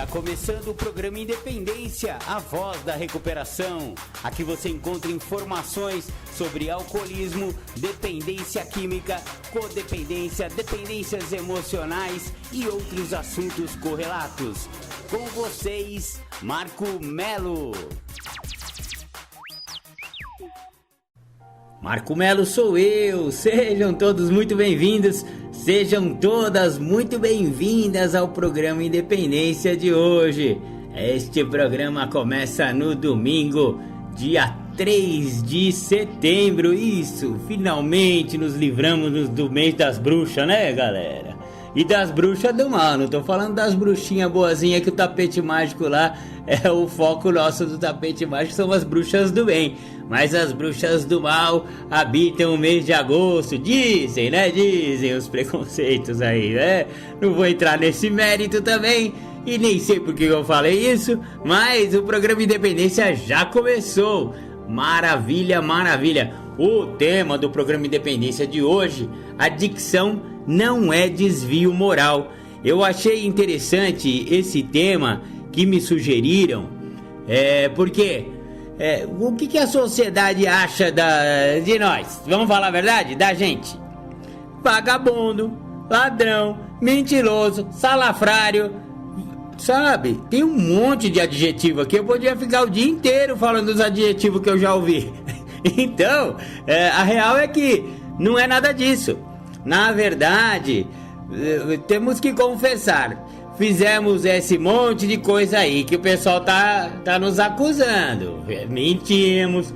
Tá começando o programa Independência, a voz da recuperação. Aqui você encontra informações sobre alcoolismo, dependência química, codependência, dependências emocionais e outros assuntos correlatos. Com vocês, Marco Melo. Marco Melo sou eu, sejam todos muito bem-vindos, sejam todas muito bem-vindas ao programa Independência de hoje. Este programa começa no domingo, dia 3 de setembro, isso, finalmente nos livramos do mês das bruxas, né galera? E das bruxas do mal, não tô falando das bruxinhas boazinhas que o tapete mágico lá é o foco nosso do tapete mágico, são as bruxas do bem. Mas as bruxas do mal habitam o mês de agosto, dizem, né? Dizem os preconceitos aí, né? Não vou entrar nesse mérito também, e nem sei por que eu falei isso, mas o programa Independência já começou. Maravilha, maravilha. O tema do programa Independência de hoje, adicção não é desvio moral. Eu achei interessante esse tema que me sugeriram, porque o que a sociedade acha de nós? Vamos falar a verdade? Da gente. Vagabundo, ladrão, mentiroso, salafrário, sabe? Tem um monte de adjetivo aqui. Eu podia ficar o dia inteiro falando dos adjetivos que eu já ouvi. Então, a real é que não é nada disso. Na verdade, temos que confessar, fizemos esse monte de coisa aí que o pessoal tá nos acusando. Mentimos,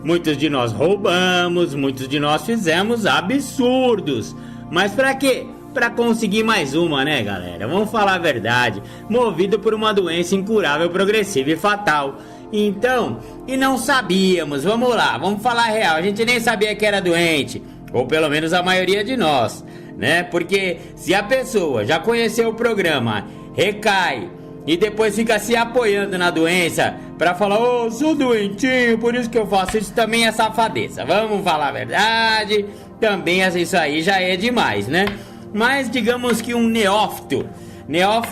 muitos de nós roubamos, muitos de nós fizemos absurdos. Mas pra quê? Pra conseguir mais uma, né galera? Vamos falar a verdade. Movido por uma doença incurável, progressiva e fatal. Então, e não sabíamos, vamos lá, vamos falar a real. A gente nem sabia que era doente, ou pelo menos a maioria de nós, né? Porque se a pessoa já conheceu o programa, recai e depois fica se apoiando na doença pra falar, sou doentinho, por isso que eu faço isso, também é safadeza. Vamos falar a verdade, também isso aí já é demais, né? Mas digamos que um neófito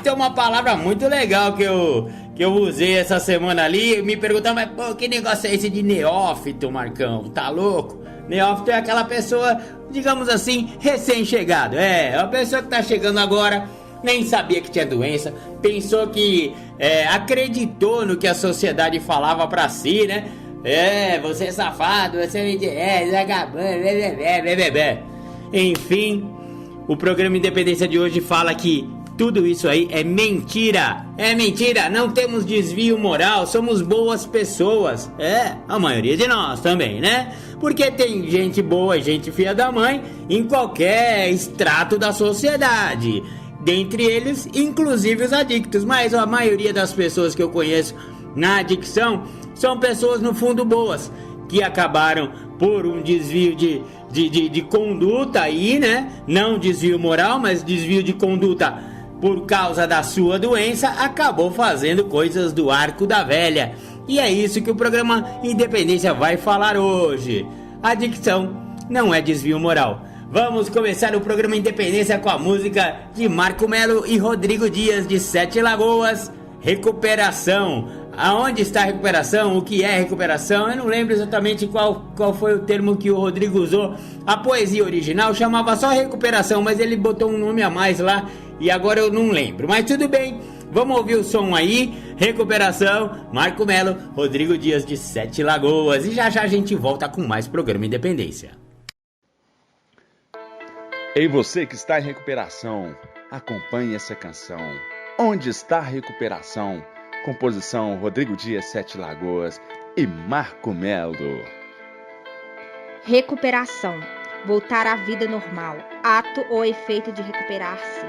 é uma palavra muito legal que eu usei essa semana ali, me perguntaram, mas pô, que negócio é esse de neófito, Marcão? Tá louco? Neófito é aquela pessoa, digamos assim, recém-chegado. É uma pessoa que tá chegando agora, nem sabia que tinha doença, pensou que, acreditou no que a sociedade falava pra si, né? Você é safado, você é vagabundo, enfim, o programa Independência de hoje fala que tudo isso aí é mentira. É mentira, não temos desvio moral, somos boas pessoas. A maioria de nós também, né? Porque tem gente boa e gente filha da mãe em qualquer extrato da sociedade. Dentre eles, inclusive os adictos. Mas a maioria das pessoas que eu conheço na adicção são pessoas no fundo boas, que acabaram por um desvio de conduta aí, né? Não desvio moral, mas desvio de conduta por causa da sua doença, acabou fazendo coisas do arco da velha. E é isso que o programa Independência vai falar hoje. Adicção não é desvio moral. Vamos começar o programa Independência com a música de Marco Melo e Rodrigo Dias de Sete Lagoas, Recuperação. Aonde está a recuperação? O que é recuperação? Eu não lembro exatamente qual foi o termo que o Rodrigo usou. A poesia original chamava só recuperação, mas ele botou um nome a mais lá e agora eu não lembro. Mas tudo bem, vamos ouvir o som aí. Recuperação, Marco Melo, Rodrigo Dias de Sete Lagoas. E já já a gente volta com mais programa Independência. Ei, você que está em recuperação, acompanhe essa canção. Onde está a recuperação? Composição Rodrigo Dias, Sete Lagoas e Marco Melo. Recuperação. Voltar à vida normal. Ato ou efeito de recuperar-se.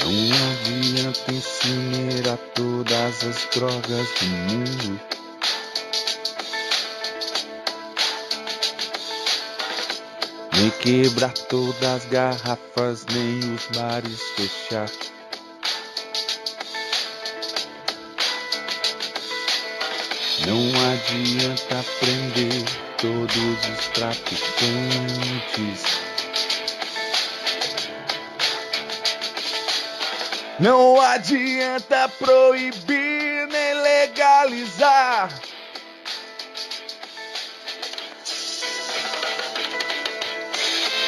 Não adianta ensinar a todas as drogas do mundo. Nem quebrar todas as garrafas, nem os bares fechar. Não adianta prender todos os traficantes. Não adianta proibir nem legalizar.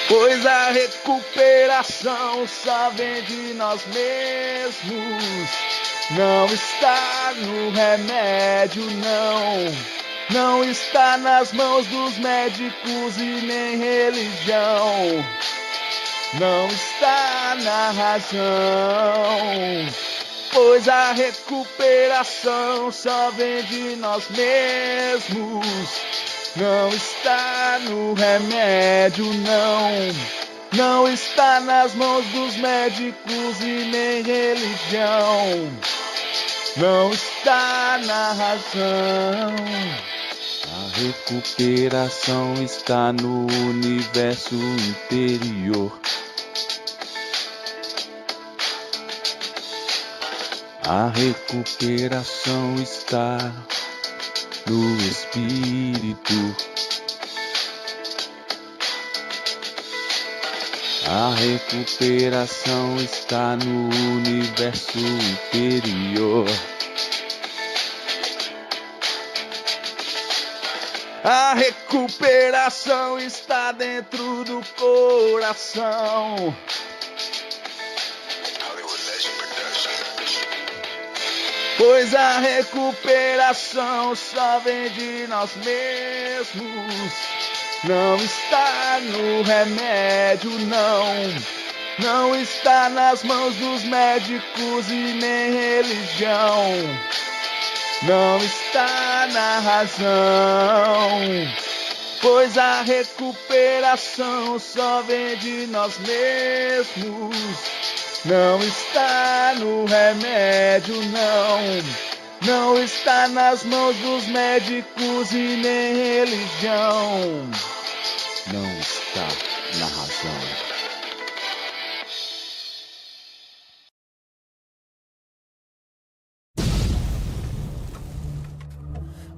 Pois a recuperação só vem de nós mesmos. Não está no remédio, não. Não está nas mãos dos médicos e nem religião. Não está na razão. Pois a recuperação só vem de nós mesmos. Não está no remédio, não. Não está nas mãos dos médicos e nem religião. Não está na razão. A recuperação está no universo interior. A recuperação está no espírito. A recuperação está no universo interior. A recuperação está dentro do coração. Pois a recuperação só vem de nós mesmos. Não está no remédio, não. Não está nas mãos dos médicos e nem religião. Não está na razão. Pois a recuperação só vem de nós mesmos. Não está no remédio, não. Não está nas mãos dos médicos e nem religião. Não está na razão.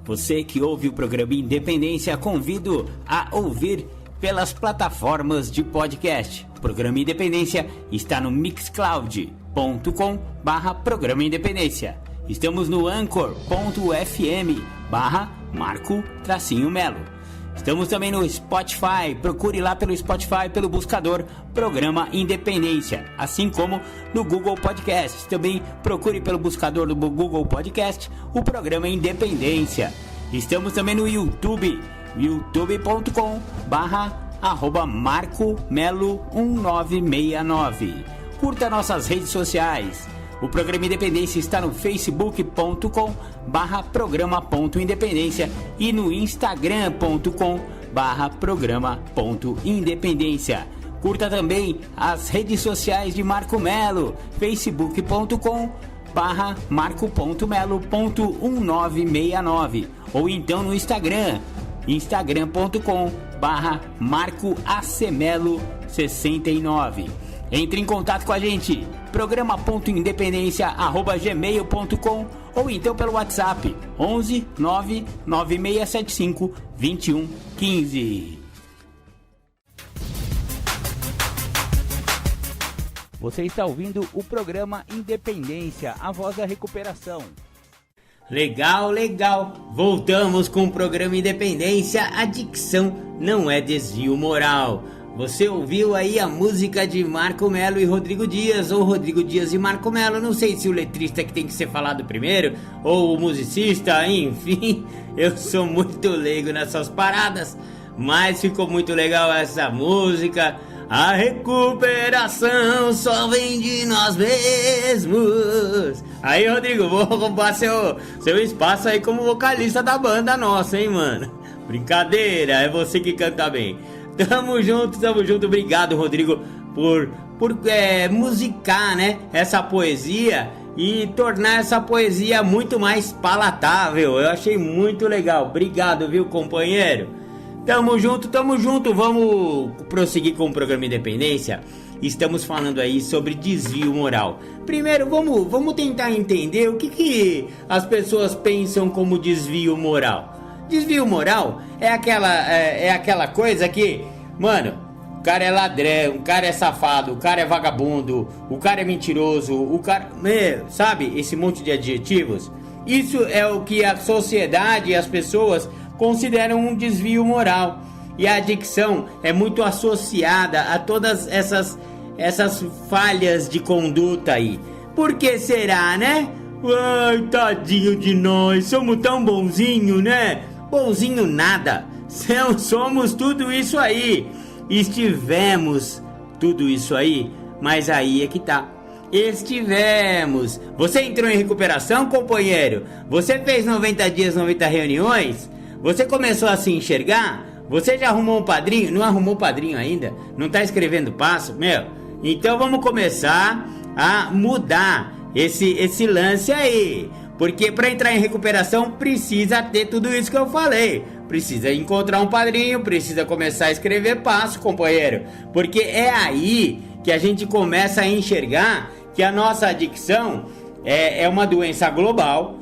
Você que ouve o programa Independência, convido a ouvir pelas plataformas de podcast. O programa Independência está no mixcloud.com/programa Independência. Estamos no anchor.fm/Marco-Melo. Estamos também no Spotify. Procure lá pelo Spotify, pelo buscador Programa Independência. Assim como no Google Podcast. Também procure pelo buscador do Google Podcast o Programa Independência. Estamos também no YouTube. youtube.com/MarcoMelo1969. Curta nossas redes sociais. O Programa Independência está no facebook.com/programa.independência e no instagram.com/programa.independência. Curta também as redes sociais de Marco Melo, facebook.com/marco.melo.1969 ou então no Instagram, instagram.com/marcoacmelo69. Entre em contato com a gente, programa.independência@gmail.com ou então pelo WhatsApp 11 99675 2115. Você está ouvindo o programa Independência, a voz da recuperação. Legal, legal. Voltamos com o programa Independência. A dicção não é desvio moral. Você ouviu aí a música de Marco Melo e Rodrigo Dias, ou Rodrigo Dias e Marco Melo, não sei se o letrista que tem que ser falado primeiro, ou o musicista, enfim, eu sou muito leigo nessas paradas, mas ficou muito legal essa música. A recuperação só vem de nós mesmos. Aí, Rodrigo, vou roubar seu espaço aí como vocalista da banda nossa, hein, mano? Brincadeira, é você que canta bem. Tamo junto, obrigado, Rodrigo, por musicar, né, essa poesia e tornar essa poesia muito mais palatável. Eu achei muito legal, obrigado, viu, companheiro? Tamo junto, vamos prosseguir com o programa Independência. Estamos falando aí sobre desvio moral. Primeiro, vamos tentar entender o que as pessoas pensam como desvio moral. Desvio moral é aquela coisa que, mano, o cara é ladrão, o cara é safado, o cara é vagabundo, o cara é mentiroso, o cara... sabe, esse monte de adjetivos? Isso é o que a sociedade e as pessoas consideram um desvio moral. E a adicção é muito associada a todas essas falhas de conduta aí. Por que será, né? Ai, tadinho de nós, somos tão bonzinho, né? Bonzinho nada, somos tudo isso aí. Estivemos tudo isso aí, mas aí é que tá. Estivemos. Você entrou em recuperação, companheiro? Você fez 90 dias, 90 reuniões? Você começou a se enxergar? Você já arrumou um padrinho? Não arrumou padrinho ainda? Não tá escrevendo passo? Então vamos começar a mudar esse lance aí. Porque para entrar em recuperação precisa ter tudo isso que eu falei. Precisa encontrar um padrinho, precisa começar a escrever passo, companheiro. Porque é aí que a gente começa a enxergar que a nossa adicção é uma doença global.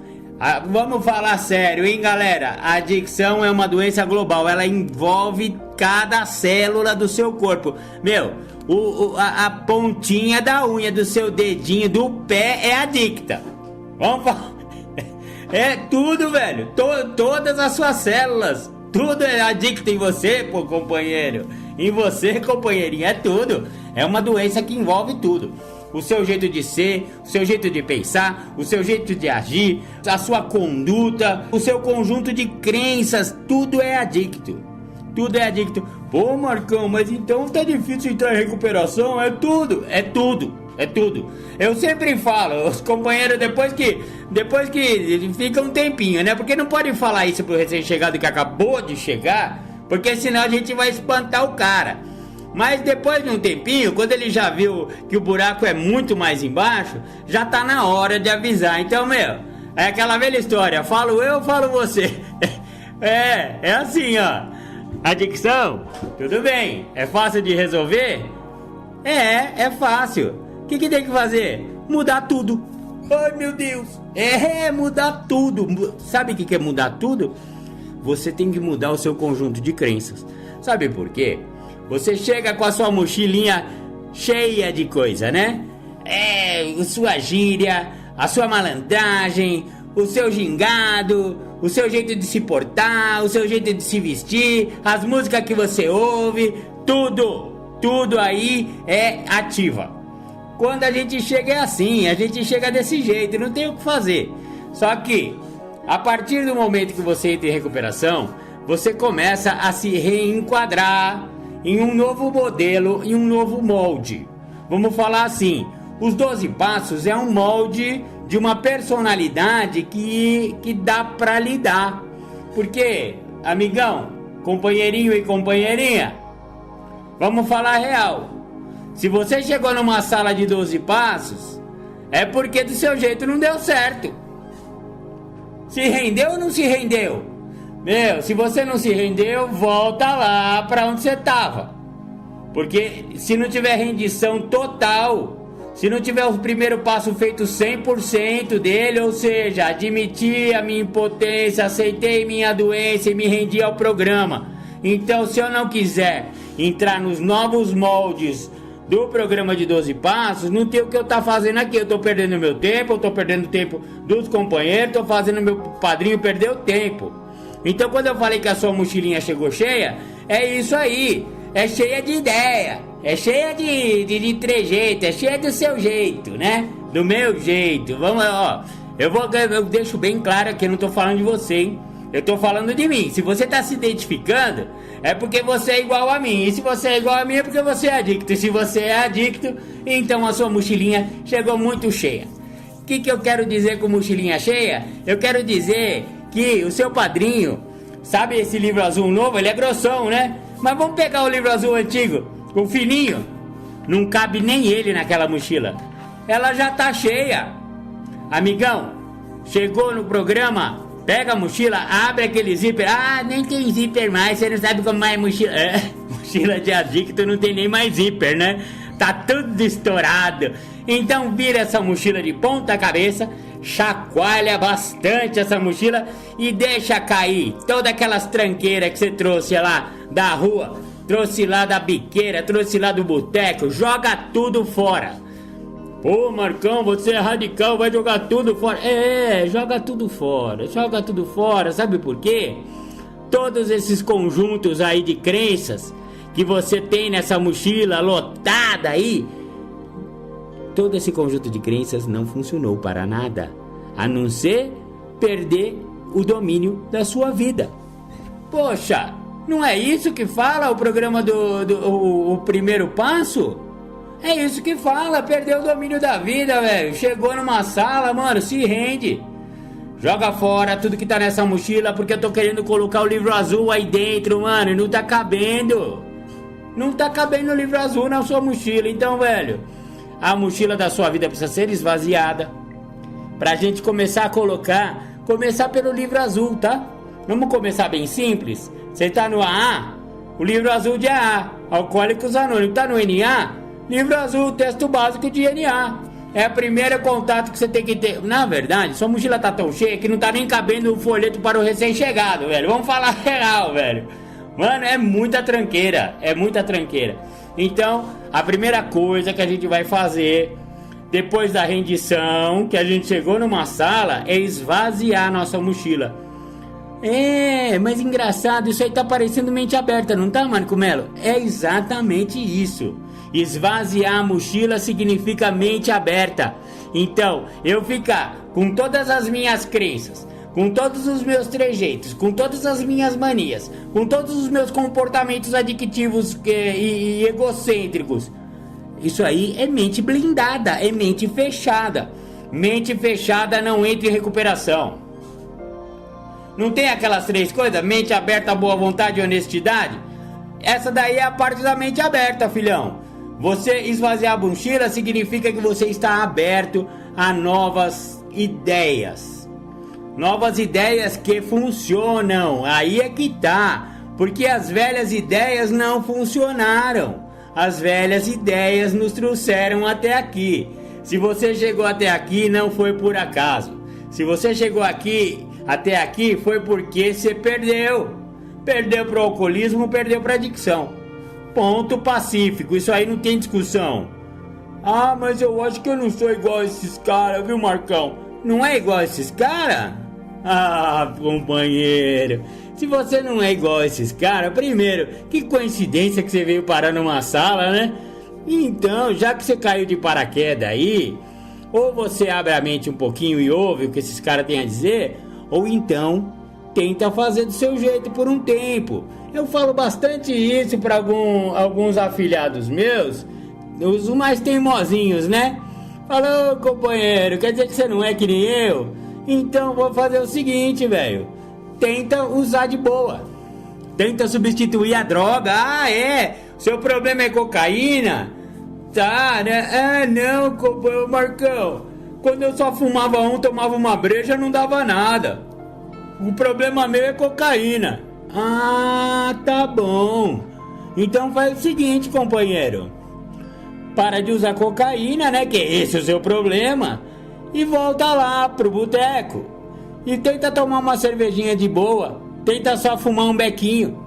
Vamos falar sério, hein, galera? A adicção é uma doença global. Ela envolve cada célula do seu corpo. A pontinha da unha do seu dedinho do pé é adicta. Vamos falar. É tudo, velho. Todas as suas células. Tudo é adicto em você, pô, companheiro. Em você, companheirinho. É tudo. É uma doença que envolve tudo. O seu jeito de ser, o seu jeito de pensar, o seu jeito de agir, a sua conduta, o seu conjunto de crenças, tudo é adicto. Tudo é adicto. Pô, Marcão, mas então tá difícil entrar em recuperação? É tudo. Eu sempre falo, os companheiros, depois que fica um tempinho, né? Porque não pode falar isso pro recém-chegado que acabou de chegar, porque senão a gente vai espantar o cara. Mas depois de um tempinho, quando ele já viu que o buraco é muito mais embaixo, já tá na hora de avisar. Então, é aquela velha história, falo eu, falo você. É assim, ó. Adicção, tudo bem. É fácil de resolver? É fácil. O que tem que fazer? Mudar tudo. Ai, meu Deus. Mudar tudo. Sabe o que é mudar tudo? Você tem que mudar o seu conjunto de crenças. Sabe por quê? Você chega com a sua mochilinha cheia de coisa, né? A sua gíria, a sua malandragem, o seu gingado, o seu jeito de se portar, o seu jeito de se vestir, as músicas que você ouve, tudo aí é ativa. Quando a gente chega é assim, a gente chega desse jeito, não tem o que fazer. Só que, a partir do momento que você entra em recuperação, você começa a se reenquadrar em um novo modelo, em um novo molde. Vamos falar assim, os 12 passos é um molde de uma personalidade que dá pra lidar. Porque, amigão, companheirinho e companheirinha, vamos falar real. Se você chegou numa sala de 12 passos, é porque do seu jeito não deu certo. Se rendeu ou não se rendeu? Se você não se rendeu, volta lá pra onde você tava. Porque se não tiver rendição total, se não tiver o primeiro passo feito 100% dele, ou seja, admiti a minha impotência, aceitei minha doença e me rendi ao programa. Então, se eu não quiser entrar nos novos moldes do programa de 12 passos, não tem o que eu tá fazendo aqui. Eu tô perdendo meu tempo, eu tô perdendo o tempo dos companheiros, tô fazendo meu padrinho perder o tempo. Então, quando eu falei que a sua mochilinha chegou cheia, é isso aí. É cheia de ideia, é cheia de trejeito, é cheia do seu jeito, né? Do meu jeito. Vamos, ó. Eu deixo bem claro que eu não tô falando de você, hein? Eu tô falando de mim. Se você tá se identificando, é porque você é igual a mim. E se você é igual a mim, é porque você é adicto. E se você é adicto, então a sua mochilinha chegou muito cheia. O que eu quero dizer com mochilinha cheia? Eu quero dizer que o seu padrinho, sabe esse livro azul novo? Ele é grossão, né? Mas vamos pegar o livro azul antigo, o fininho. Não cabe nem ele naquela mochila. Ela já tá cheia. Amigão, chegou no programa, pega a mochila, abre aquele zíper. Ah, nem tem zíper mais, você não sabe como é mochila. Mochila de adicto não tem nem mais zíper, né? Tá tudo estourado. Então vira essa mochila de ponta cabeça, chacoalha bastante essa mochila e deixa cair todas aquelas tranqueiras que você trouxe lá da rua. trouxe lá da biqueira, trouxe lá do boteco, joga tudo fora. Pô, Marcão, você é radical, vai jogar tudo fora. Joga tudo fora, sabe por quê? Todos esses conjuntos aí de crenças que você tem nessa mochila lotada aí, todo esse conjunto de crenças não funcionou para nada, a não ser perder o domínio da sua vida. Poxa, não é isso que fala o programa o primeiro passo? É isso que fala, perdeu o domínio da vida, velho. Chegou numa sala, mano, se rende. Joga fora tudo que tá nessa mochila, porque eu tô querendo colocar o livro azul aí dentro, mano, e não tá cabendo. Não tá cabendo o livro azul na sua mochila. Então, velho, a mochila da sua vida precisa ser esvaziada. Pra gente começar a começar pelo livro azul, tá? Vamos começar bem simples. Você tá no AA, o livro azul de AA, Alcoólicos Anônimos. Tá no NA, livro azul, texto básico de NA. É o primeiro contato que você tem que ter. Na verdade, sua mochila tá tão cheia que não tá nem cabendo o folheto para o recém-chegado, velho. Vamos falar real, velho. Mano, é muita tranqueira. Então, a primeira coisa que a gente vai fazer depois da rendição, que a gente chegou numa sala, é esvaziar a nossa mochila. Mas engraçado, isso aí tá parecendo mente aberta, não tá, Marco Melo? É exatamente isso. Esvaziar a mochila significa mente aberta. Então, eu ficar com todas as minhas crenças, com todos os meus trejeitos, com todas as minhas manias, com todos os meus comportamentos adictivos e egocêntricos, isso aí é mente blindada, é mente fechada. Mente fechada não entra em recuperação. Não tem aquelas três coisas? Mente aberta, boa vontade e honestidade? Essa daí é a parte da mente aberta, filhão. Você esvaziar a mochila significa que você está aberto a novas ideias. Novas ideias que funcionam. Aí é que tá. Porque as velhas ideias não funcionaram. As velhas ideias nos trouxeram até aqui. Se você chegou até aqui, não foi por acaso. Se você chegou até aqui, foi porque você perdeu. Perdeu pro alcoolismo, perdeu pra adicção. Ponto pacífico, isso aí não tem discussão. Ah, mas eu acho que eu não sou igual a esses caras, viu, Marcão? Não é igual a esses caras? Ah, companheiro, se você não é igual a esses caras, primeiro, que coincidência que você veio parar numa sala, né? Então, já que você caiu de paraquedas aí, ou você abre a mente um pouquinho e ouve o que esses caras têm a dizer, ou então tenta fazer do seu jeito por um tempo. Eu falo bastante isso para alguns afilhados meus, os mais teimosinhos, né? Falou, companheiro, quer dizer que você não é que nem eu? Então vou fazer o seguinte, velho. Tenta usar de boa. Tenta substituir a droga. Ah, é? Seu problema é cocaína? Tá, né? Não, companheiro Marcão. Quando eu só fumava tomava uma breja, não dava nada. O problema meu é cocaína. Ah, tá bom. Então faz o seguinte, companheiro. Para de usar cocaína, né? Que esse é o seu problema. E volta lá pro boteco. E tenta tomar uma cervejinha de boa. Tenta só fumar um bequinho.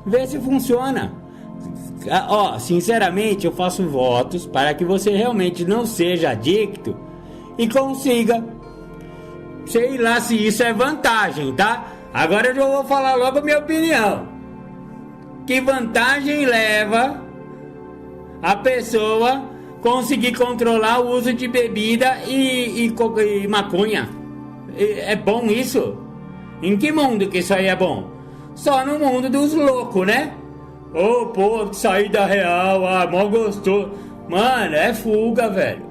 Vê se funciona. Sinceramente, eu faço votos para que você realmente não seja adicto e consiga. Sei lá se isso é vantagem, tá? Agora eu já vou falar logo a minha opinião. Que vantagem leva a pessoa conseguir controlar o uso de bebida e maconha? É bom isso? Em que mundo que isso aí é bom? Só no mundo dos loucos, né? Pô, sair da real, mó gostoso. Mano, é fuga, velho.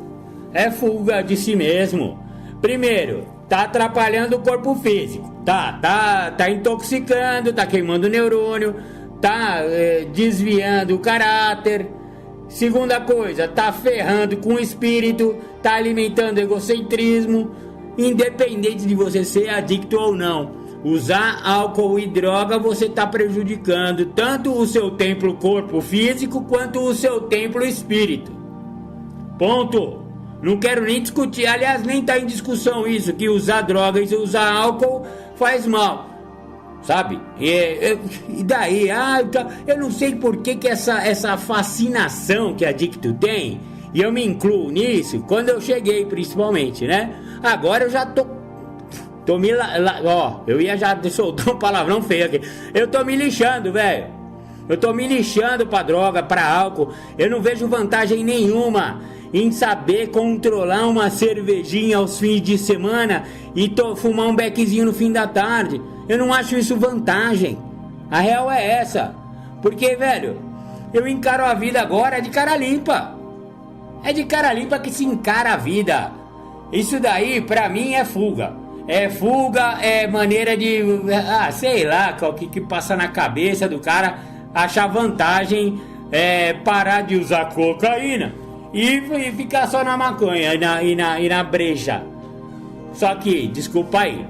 É fuga de si mesmo. Primeiro, tá atrapalhando o corpo físico. Tá intoxicando, tá queimando o neurônio, tá desviando o caráter. Segunda coisa, tá ferrando com o espírito, tá alimentando o egocentrismo. Independente de você ser adicto ou não, usar álcool e droga, você tá prejudicando tanto o seu templo corpo físico quanto o seu templo espírito. Ponto. Não quero nem discutir, aliás, nem tá em discussão isso, que usar droga e usar álcool faz mal. sabe? E daí, eu não sei por que essa fascinação que adicto tem, e eu me incluo nisso, quando eu cheguei principalmente, né? Agora eu já tô me... eu ia já soltar um palavrão feio aqui. Eu tô me lixando, velho. Eu tô me lixando pra droga, pra álcool. Eu não vejo vantagem nenhuma em saber controlar uma cervejinha aos fins de semana e fumar um beckzinho no fim da tarde. Eu não acho isso vantagem. A real é essa. Porque, velho, eu encaro a vida agora de cara limpa. É de cara limpa que se encara a vida. Isso daí, pra mim, é fuga. É fuga, é maneira de... sei lá, o que passa na cabeça do cara achar vantagem, parar de usar cocaína e ficar só na maconha e na breja. Só que, desculpa aí,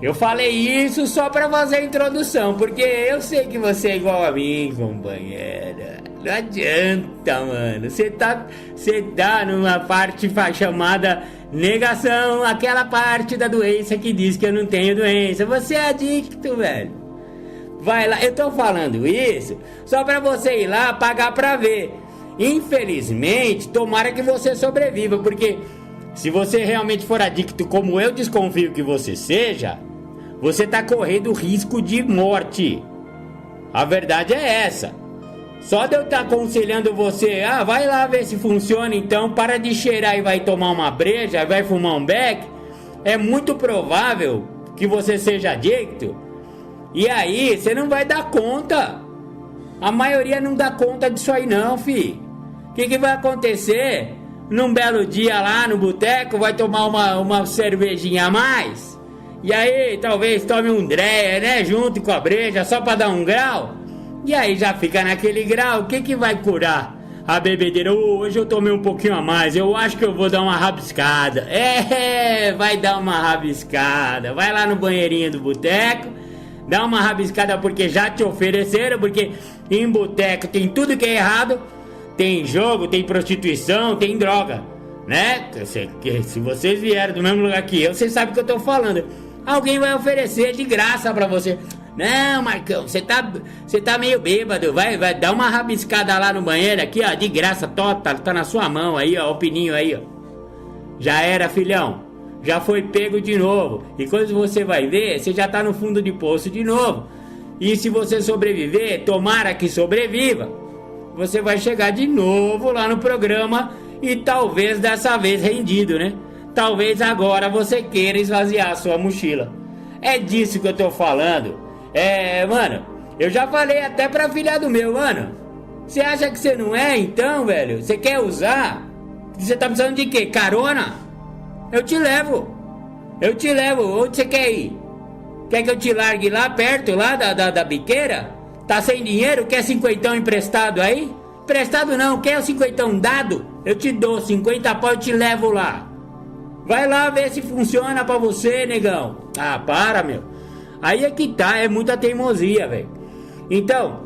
eu falei isso só pra fazer a introdução, porque eu sei que você é igual a mim, companheira. Não adianta, mano. Você tá numa parte chamada negação, aquela parte da doença que diz que eu não tenho doença. Você é adicto, velho. Vai lá, eu tô falando isso só pra você ir lá pagar pra ver. Infelizmente, tomara que você sobreviva, porque se você realmente for adicto como eu desconfio que você seja, você tá correndo risco de morte. A verdade é essa. Só de eu estar aconselhando você, vai lá ver se funciona, então para de cheirar e vai tomar uma breja, vai fumar um beck, é muito provável que você seja adicto. E aí, você não vai dar conta. A maioria não dá conta disso aí não, fi. O que vai acontecer? Num belo dia lá no boteco, vai tomar uma cervejinha a mais. E aí, talvez tome um dreia, né? Junto com a breja, só pra dar um grau. E aí já fica naquele grau. O que vai curar a bebedeira? Hoje eu tomei um pouquinho a mais, eu acho que eu vou dar uma rabiscada. Vai dar uma rabiscada. Vai lá no banheirinho do boteco, dá uma rabiscada porque já te ofereceram. Porque em boteco tem tudo que é errado. Tem jogo, tem prostituição, tem droga, né? Se vocês vieram do mesmo lugar que eu, vocês sabem o que eu tô falando. Alguém vai oferecer de graça pra você. Não, Marcão, você tá meio bêbado. Vai dar uma rabiscada lá no banheiro aqui, ó, de graça. Tá na sua mão aí, ó, o pininho aí, ó. Já era, filhão. Já foi pego de novo. E quando você vai ver, você já tá no fundo de poço de novo. E se você sobreviver, tomara que sobreviva, você vai chegar de novo lá no programa e talvez dessa vez rendido, né? Talvez agora você queira esvaziar a sua mochila. É disso que eu tô falando. Mano, eu já falei até pra filha do meu, mano. Você acha que você não é, então, velho? Você quer usar? Você tá precisando de quê? Carona? Eu te levo. Onde você quer ir? Quer que eu te largue lá perto, lá da biqueira? Tá sem dinheiro? Quer 50 emprestado aí? Emprestado não, quer o 50 dado? Eu te dou 50 pau e te levo lá. Vai lá ver se funciona pra você, negão. Para, meu. Aí é que tá, é muita teimosia, velho. Então,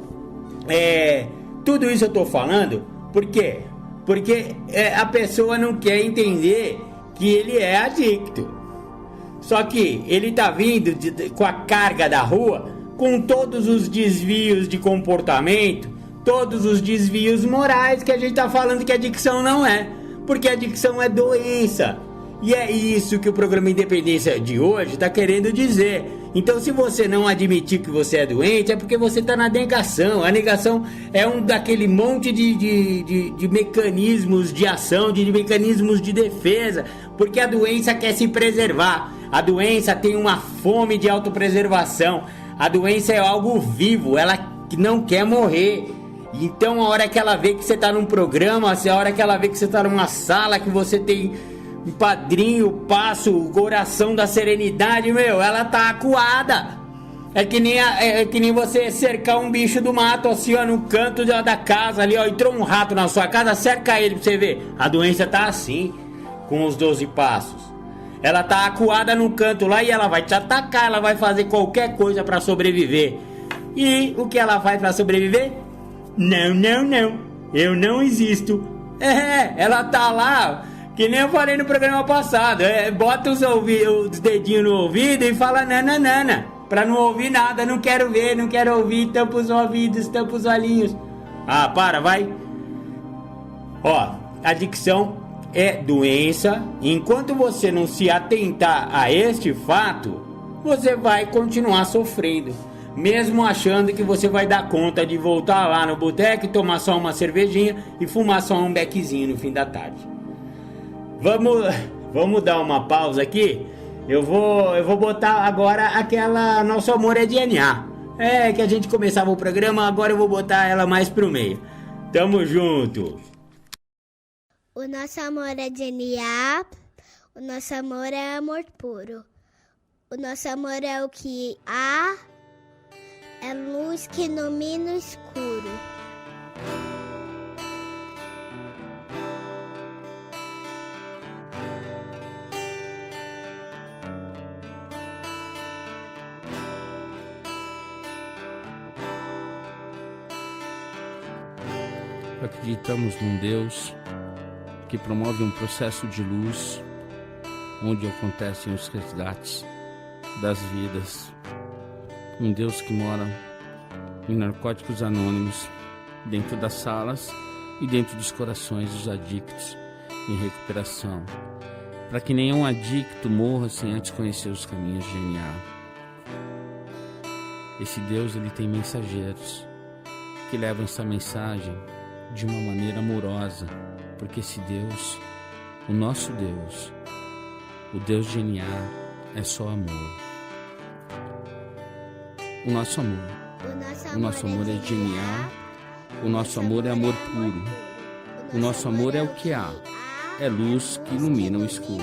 tudo isso eu tô falando, por quê? Porque a pessoa não quer entender que ele é adicto. Só que ele tá vindo com a carga da rua, com todos os desvios de comportamento, todos os desvios morais que a gente tá falando que a adicção não é. Porque a adicção é doença. E é isso que o programa Independência de hoje tá querendo dizer. Então, se você não admitir que você é doente, é porque você tá na negação. A negação é um daquele monte de mecanismos de ação, de mecanismos de defesa. Porque a doença quer se preservar. A doença tem uma fome de autopreservação. A doença é algo vivo, ela não quer morrer. Então, a hora que ela vê que você tá num programa, a hora que ela vê que você tá numa sala, que você tem um padrinho, passo, o coração da serenidade, meu, ela tá acuada. É que nem você cercar um bicho do mato, assim, ó, no canto da casa ali, ó, entrou um rato na sua casa, cerca ele pra você ver. A doença tá assim, com os 12 passos. Ela tá acuada no canto lá e ela vai te atacar, ela vai fazer qualquer coisa pra sobreviver. E o que ela faz pra sobreviver? Não, eu não existo. Ela tá lá, que nem eu falei no programa passado, bota os dedinhos no ouvido e fala nananana. pra não ouvir nada, não quero ver, não quero ouvir, tampa os ouvidos, tampa os olhinhos. Ah, para, vai. Ó, adicção é doença. Enquanto você não se atentar a este fato, você vai continuar sofrendo, mesmo achando que você vai dar conta de voltar lá no boteco e tomar só uma cervejinha e fumar só um beckzinho no fim da tarde. Vamos dar uma pausa aqui. Eu vou botar agora aquela Nosso Amor é DNA. É que a gente começava o programa, agora eu vou botar ela mais pro meio. Tamo junto. O nosso amor é DNA, o nosso amor é amor puro. O nosso amor é o que há, é luz que ilumina o escuro. Acreditamos num Deus que promove um processo de luz onde acontecem os resgates das vidas. Um Deus que mora em Narcóticos Anônimos, dentro das salas e dentro dos corações dos adictos em recuperação, para que nenhum adicto morra sem antes conhecer os caminhos de DNA. Esse Deus, ele tem mensageiros que levam essa mensagem de uma maneira amorosa, porque esse Deus, o nosso Deus, o Deus de DNA, é só amor. O nosso amor é DNA, o nosso amor é amor puro, o nosso amor é o que há, é luz que ilumina o escuro.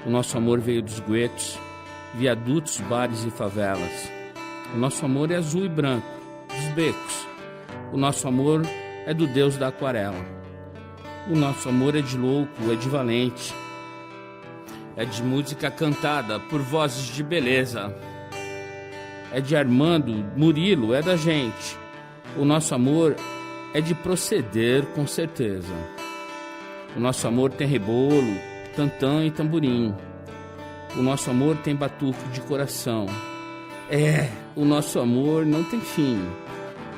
O nosso amor veio dos guetos, viadutos, bares e favelas. O nosso amor é azul e branco, dos becos. O nosso amor é do Deus da aquarela. O nosso amor é de louco, é de valente. É de música cantada por vozes de beleza. É de Armando, Murilo, é da gente. O nosso amor é de proceder com certeza. O nosso amor tem rebolo, tantã e tamborim. O nosso amor tem batuque de coração. O nosso amor não tem fim.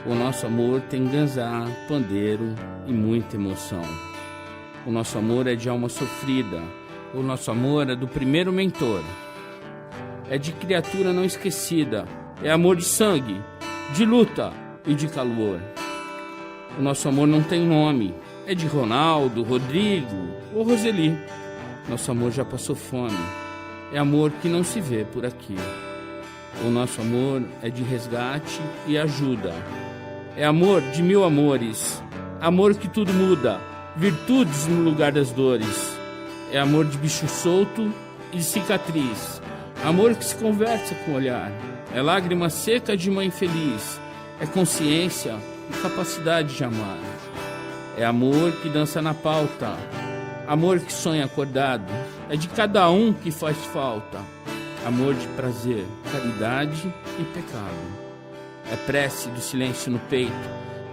O nosso amor tem ganzá, pandeiro e muita emoção. O nosso amor é de alma sofrida. O nosso amor é do primeiro mentor. É de criatura não esquecida. É amor de sangue, de luta e de calor. O nosso amor não tem nome. É de Ronaldo, Rodrigo ou Roseli. Nosso amor já passou fome. É amor que não se vê por aqui. O nosso amor é de resgate e ajuda. É amor de mil amores. Amor que tudo muda. Virtudes no lugar das dores. É amor de bicho solto e de cicatriz. Amor que se conversa com o olhar. É lágrima seca de mãe feliz. É consciência e capacidade de amar. É amor que dança na pauta. Amor que sonha acordado. É de cada um que faz falta. Amor de prazer, caridade e pecado. É prece do silêncio no peito.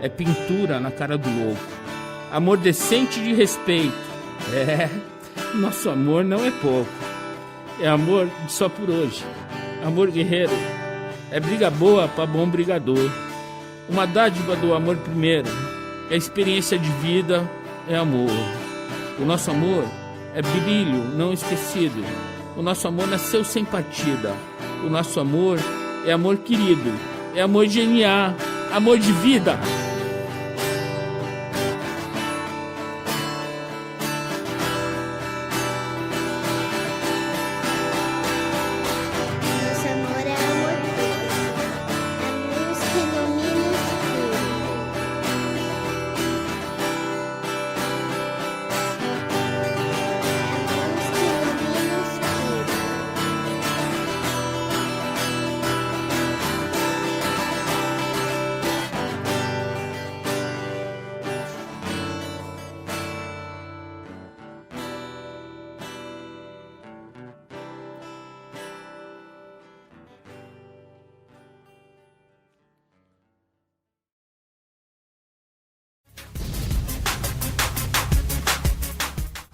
É pintura na cara do louco. Amor decente de respeito. Nosso amor não é pouco. É amor só por hoje. Amor guerreiro. É briga boa para bom brigador. Uma dádiva do amor primeiro. É experiência de vida, é amor. O nosso amor é brilho não esquecido. O nosso amor nasceu sem partida. O nosso amor é amor querido. É amor de DNA, amor de vida. Nosso amor é amor puro. É luz que ilumina o escuro. É luz que ilumina o escuro.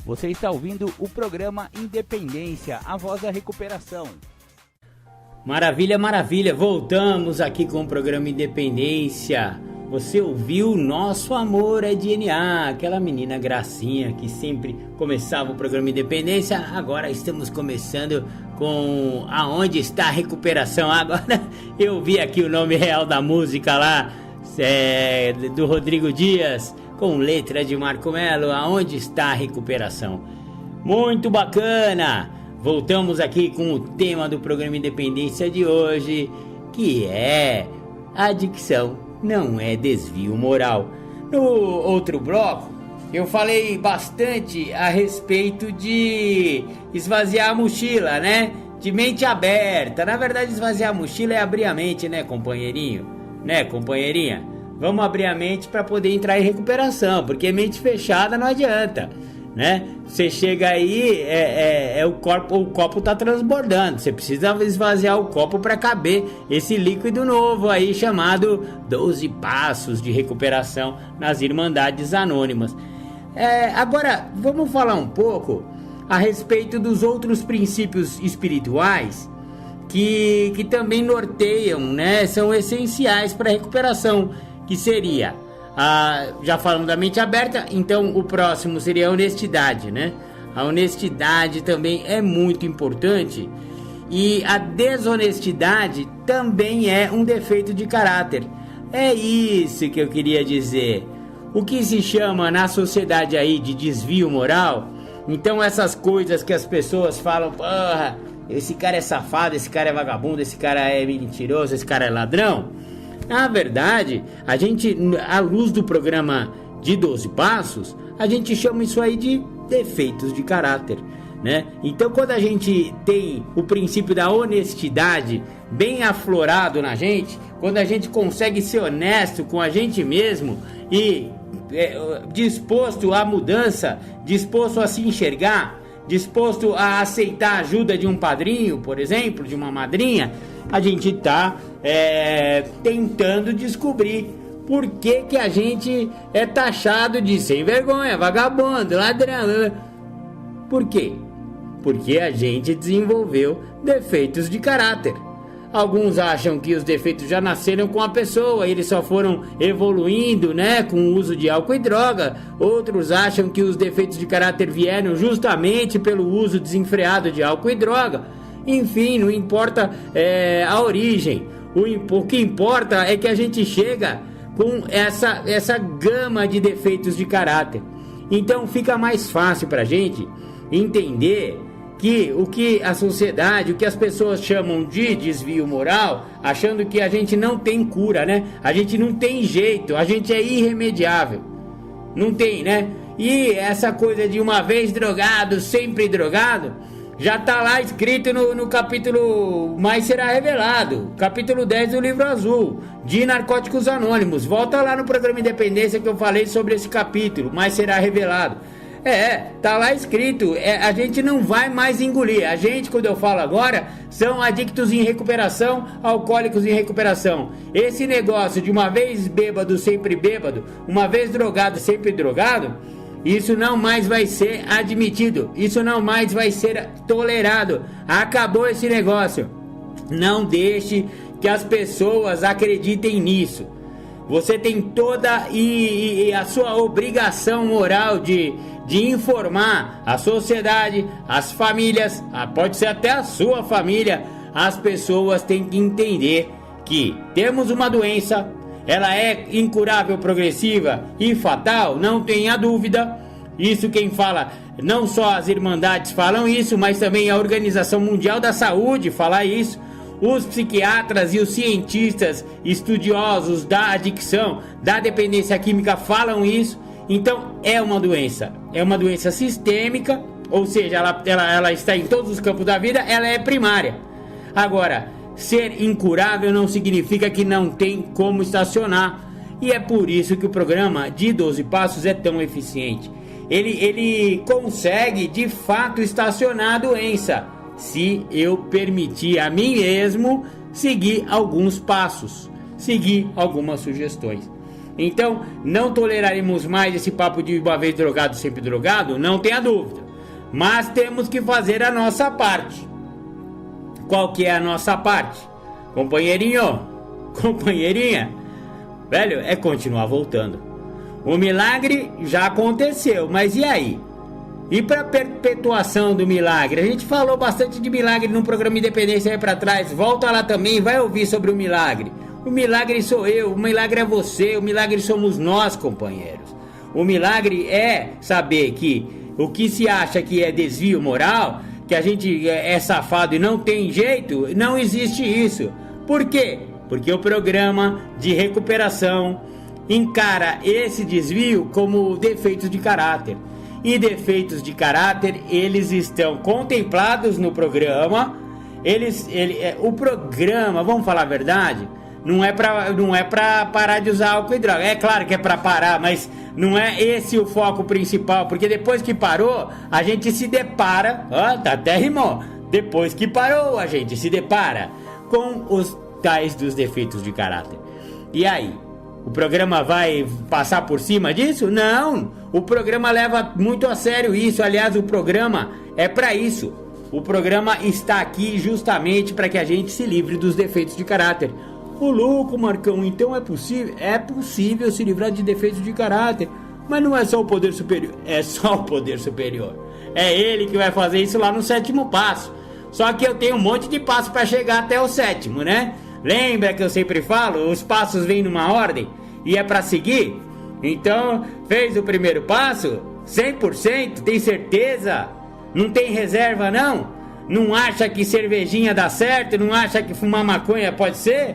Você está ouvindo o programa Independência, a voz da recuperação. Maravilha, maravilha, voltamos aqui com o programa Independência. Você ouviu Nosso Amor é DNA, aquela menina gracinha que sempre começava o programa Independência. Agora estamos começando com Aonde Está a Recuperação. Agora eu vi aqui o nome real da música lá, do Rodrigo Dias, com letra de Marco Melo, Aonde Está a Recuperação. Muito bacana! Voltamos aqui com o tema do programa Independência de hoje, que é adicção não é desvio moral. No outro bloco, eu falei bastante a respeito de esvaziar a mochila, né? De mente aberta. Na verdade, esvaziar a mochila é abrir a mente, né, companheirinho? Né, companheirinha? Vamos abrir a mente para poder entrar em recuperação, porque mente fechada não adianta, né? Você chega aí, o copo tá transbordando. Você precisa esvaziar o copo para caber esse líquido novo aí chamado 12 Passos de Recuperação nas Irmandades Anônimas. Agora, vamos falar um pouco a respeito dos outros princípios espirituais que também norteiam, né? São essenciais para a recuperação, que seria... já falamos da mente aberta, então o próximo seria a honestidade, né? A honestidade também é muito importante, e a desonestidade também é um defeito de caráter. É isso que eu queria dizer. O que se chama na sociedade aí de desvio moral, então essas coisas que as pessoas falam, porra, esse cara é safado, esse cara é vagabundo, esse cara é mentiroso, esse cara é ladrão. Na verdade, a gente, à luz do programa de 12 Passos, a gente chama isso aí de defeitos de caráter, né? Então, quando a gente tem o princípio da honestidade bem aflorado na gente, quando a gente consegue ser honesto com a gente mesmo e disposto à mudança, disposto a se enxergar, disposto a aceitar a ajuda de um padrinho, por exemplo, de uma madrinha, a gente está tentando descobrir por que a gente é taxado de sem vergonha, vagabundo, ladrão. Por quê? Porque a gente desenvolveu defeitos de caráter. Alguns acham que os defeitos já nasceram com a pessoa, eles só foram evoluindo, né, com o uso de álcool e droga. Outros acham que os defeitos de caráter vieram justamente pelo uso desenfreado de álcool e droga. Enfim, não importa a origem. O que importa é que a gente chega com essa gama de defeitos de caráter. Então fica mais fácil pra gente entender que o que a sociedade, o que as pessoas chamam de desvio moral, achando que a gente não tem cura, né? A gente não tem jeito, a gente é irremediável. Não tem, né? E essa coisa de uma vez drogado, sempre drogado, já tá lá escrito no capítulo Mais Será Revelado, capítulo 10 do Livro Azul, de Narcóticos Anônimos. Volta lá no programa Independência que eu falei sobre esse capítulo, Mais Será Revelado. Tá lá escrito, a gente não vai mais engolir. A gente, quando eu falo agora, são adictos em recuperação, alcoólicos em recuperação. Esse negócio de uma vez bêbado, sempre bêbado, uma vez drogado, sempre drogado, isso não mais vai ser admitido, isso não mais vai ser tolerado. Acabou esse negócio. Não deixe que as pessoas acreditem nisso. Você tem toda a sua obrigação moral de informar a sociedade, as famílias, pode ser até a sua família. As pessoas têm que entender que temos uma doença, ela é incurável, progressiva e fatal, não tenha dúvida. Isso quem fala, não só as Irmandades falam isso, mas também a Organização Mundial da Saúde fala isso. Os psiquiatras e os cientistas estudiosos da adicção, da dependência química falam isso. Então é uma doença sistêmica, ou seja, ela está em todos os campos da vida, ela é primária. Agora, ser incurável não significa que não tem como estacionar. E é por isso que o programa de 12 Passos é tão eficiente. Ele consegue de fato estacionar a doença, se eu permitir a mim mesmo seguir alguns passos, seguir algumas sugestões. Então, não toleraremos mais esse papo de uma vez drogado, sempre drogado, não tenha dúvida. Mas temos que fazer a nossa parte. qual que é a nossa parte? Companheirinho, companheirinha, velho, é continuar voltando. O milagre já aconteceu, mas e aí? E para perpetuação do milagre? A gente falou bastante de milagre no programa Independência aí para trás. Volta lá também, vai ouvir sobre o milagre. O milagre sou eu, o milagre é você, o milagre somos nós, companheiros. O milagre é saber que o que se acha que é desvio moral, que a gente é safado e não tem jeito, não existe isso. Por quê? Porque o programa de recuperação encara esse desvio como defeitos de caráter. E defeitos de caráter, eles estão contemplados no programa. O programa, vamos falar a verdade, não é pra parar de usar álcool e droga. É claro que é pra parar, mas não é esse o foco principal, porque depois que parou, a gente se depara, tá até rimou, depois que parou, a gente se depara com os tais dos defeitos de caráter. E aí? O programa vai passar por cima disso? Não! O programa leva muito a sério isso. Aliás, o programa é para isso. O programa está aqui justamente para que a gente se livre dos defeitos de caráter. Ô louco, Marcão, então é possível? É possível se livrar de defeitos de caráter. Mas não é só o poder superior. É só o poder superior. É ele que vai fazer isso lá no 7º passo. Só que eu tenho um monte de passo para chegar até o 7º, né? Lembra que eu sempre falo? Os passos vêm numa ordem e é para seguir? Então, fez o primeiro passo? 100%? Tem certeza? Não tem reserva não? Não acha que cervejinha dá certo? Não acha que fumar maconha pode ser?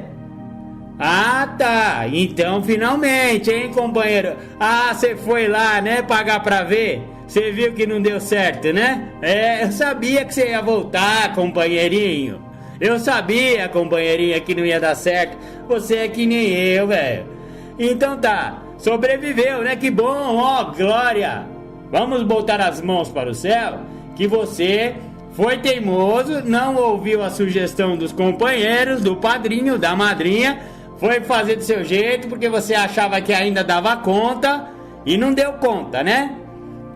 Ah, tá. Então, finalmente, hein, companheiro? Ah, você foi lá, né, pagar pra ver? Você viu que não deu certo, né? Eu sabia que você ia voltar, companheirinho. Eu sabia, companheirinha, que não ia dar certo. Você é que nem eu, velho. Então tá, sobreviveu, né? Que bom, ó, glória. Vamos botar as mãos para o céu, que você foi teimoso, não ouviu a sugestão dos companheiros, do padrinho, da madrinha, foi fazer do seu jeito, porque você achava que ainda dava conta, e não deu conta, né?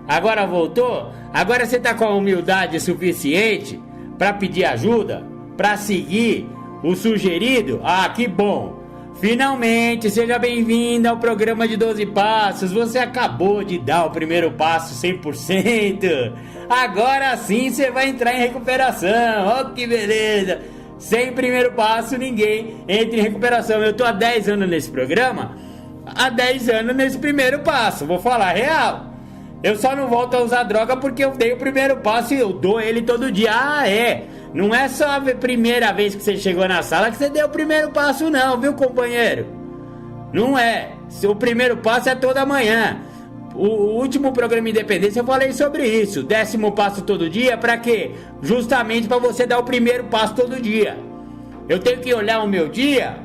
Agora voltou? Agora você tá com a humildade suficiente para pedir ajuda? Para seguir o sugerido? Ah, que bom! Finalmente, seja bem-vindo ao programa de 12 passos. Você acabou de dar o primeiro passo 100%. Agora sim você vai entrar em recuperação. Oh, que beleza! Sem primeiro passo, ninguém entra em recuperação. Eu tô há 10 anos nesse programa, há 10 anos nesse primeiro passo. Vou falar real. Eu só não volto a usar droga porque eu dei o primeiro passo e eu dou ele todo dia. Ah, é? Não é só a primeira vez que você chegou na sala que você deu o primeiro passo não, viu, companheiro? Não é. O primeiro passo é toda manhã. O último programa Independência eu falei sobre isso. 10º passo todo dia, pra quê? Justamente pra você dar o primeiro passo todo dia. Eu tenho que olhar o meu dia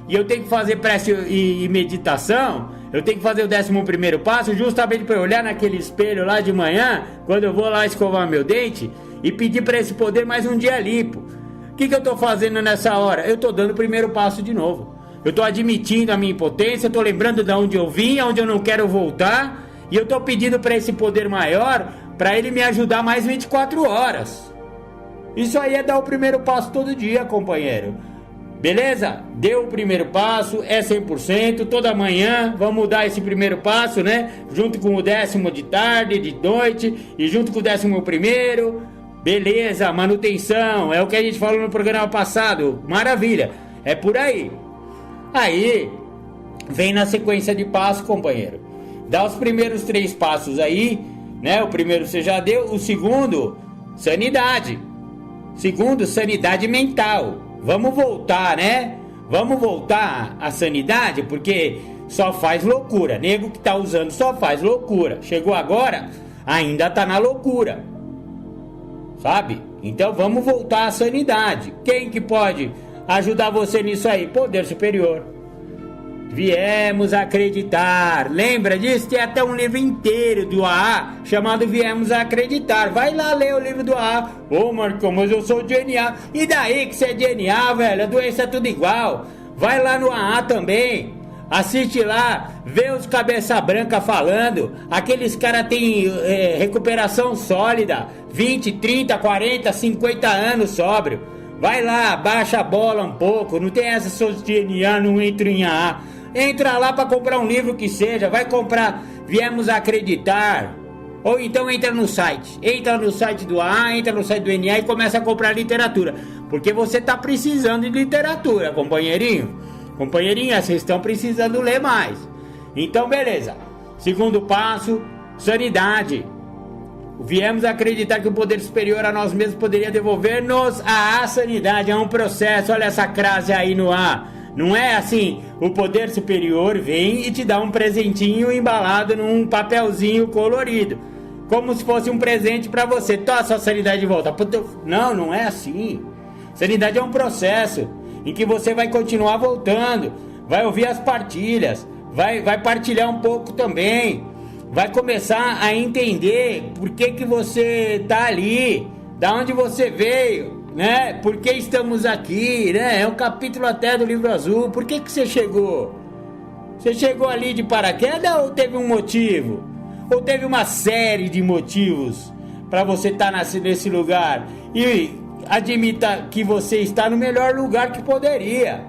e eu tenho que fazer prece e meditação. Eu tenho que fazer o 11º passo justamente pra eu olhar naquele espelho lá de manhã, quando eu vou lá escovar meu dente, e pedir para esse poder mais um dia limpo. O que eu tô fazendo nessa hora? Eu tô dando o primeiro passo de novo. Eu tô admitindo a minha impotência, eu tô lembrando de onde eu vim, aonde eu não quero voltar, e eu tô pedindo para esse poder maior, para ele me ajudar mais 24 horas. Isso aí é dar o primeiro passo todo dia, companheiro. Beleza? Deu o primeiro passo, é 100%, toda manhã vamos dar esse primeiro passo, né? Junto com o 10º de tarde, de noite, e junto com o 11º. Beleza, manutenção, é o que a gente falou no programa passado. Maravilha, é por aí. Aí, vem na sequência de passo, companheiro. Dá os primeiros 3 passos aí, né? O primeiro você já deu, o segundo, sanidade. Segundo, sanidade mental. Vamos voltar, né? Vamos voltar à sanidade, porque só faz loucura. Nego que tá usando só faz loucura. Chegou agora, ainda tá na loucura. Sabe? Então vamos voltar à sanidade. Quem que pode ajudar você nisso aí? Poder superior. Viemos Acreditar. Lembra disso? Tem até um livro inteiro do AA chamado Viemos Acreditar. Vai lá ler o livro do AA. Ô, Marcão, mas eu sou DNA. E daí que você é DNA, velho? A doença é tudo igual. Vai lá no AA também. Assiste lá, vê os cabeça branca falando. Aqueles caras têm recuperação sólida, 20, 30, 40, 50 anos sóbrio. Vai lá, baixa a bola um pouco. Não tem essa, sou de NA, não entro em AA. Entra lá para comprar um livro que seja. Vai comprar Viemos Acreditar. Ou então entra no site. Entra no site do AA, entra no site do NA e começa a comprar literatura. Porque você tá precisando de literatura, companheirinho. Companheirinha, vocês estão precisando ler mais. Então, beleza. Segundo passo, sanidade. Viemos acreditar que o poder superior a nós mesmos poderia devolver-nos a sanidade. É um processo, olha essa crase aí no ar. Não é assim, o poder superior vem e te dá um presentinho embalado num papelzinho colorido, como se fosse um presente pra você. Toma a sua sanidade de volta. Não, não é assim. Sanidade é um processo em que você vai continuar voltando, vai ouvir as partilhas, vai partilhar um pouco também, vai começar a entender por que você tá ali, da onde você veio, né? Por que estamos aqui, né? É um capítulo até do livro azul. Por que você chegou? Você chegou ali de paraquedas ou teve um motivo? Ou teve uma série de motivos para você estar nesse lugar? E admita que você está no melhor lugar que poderia.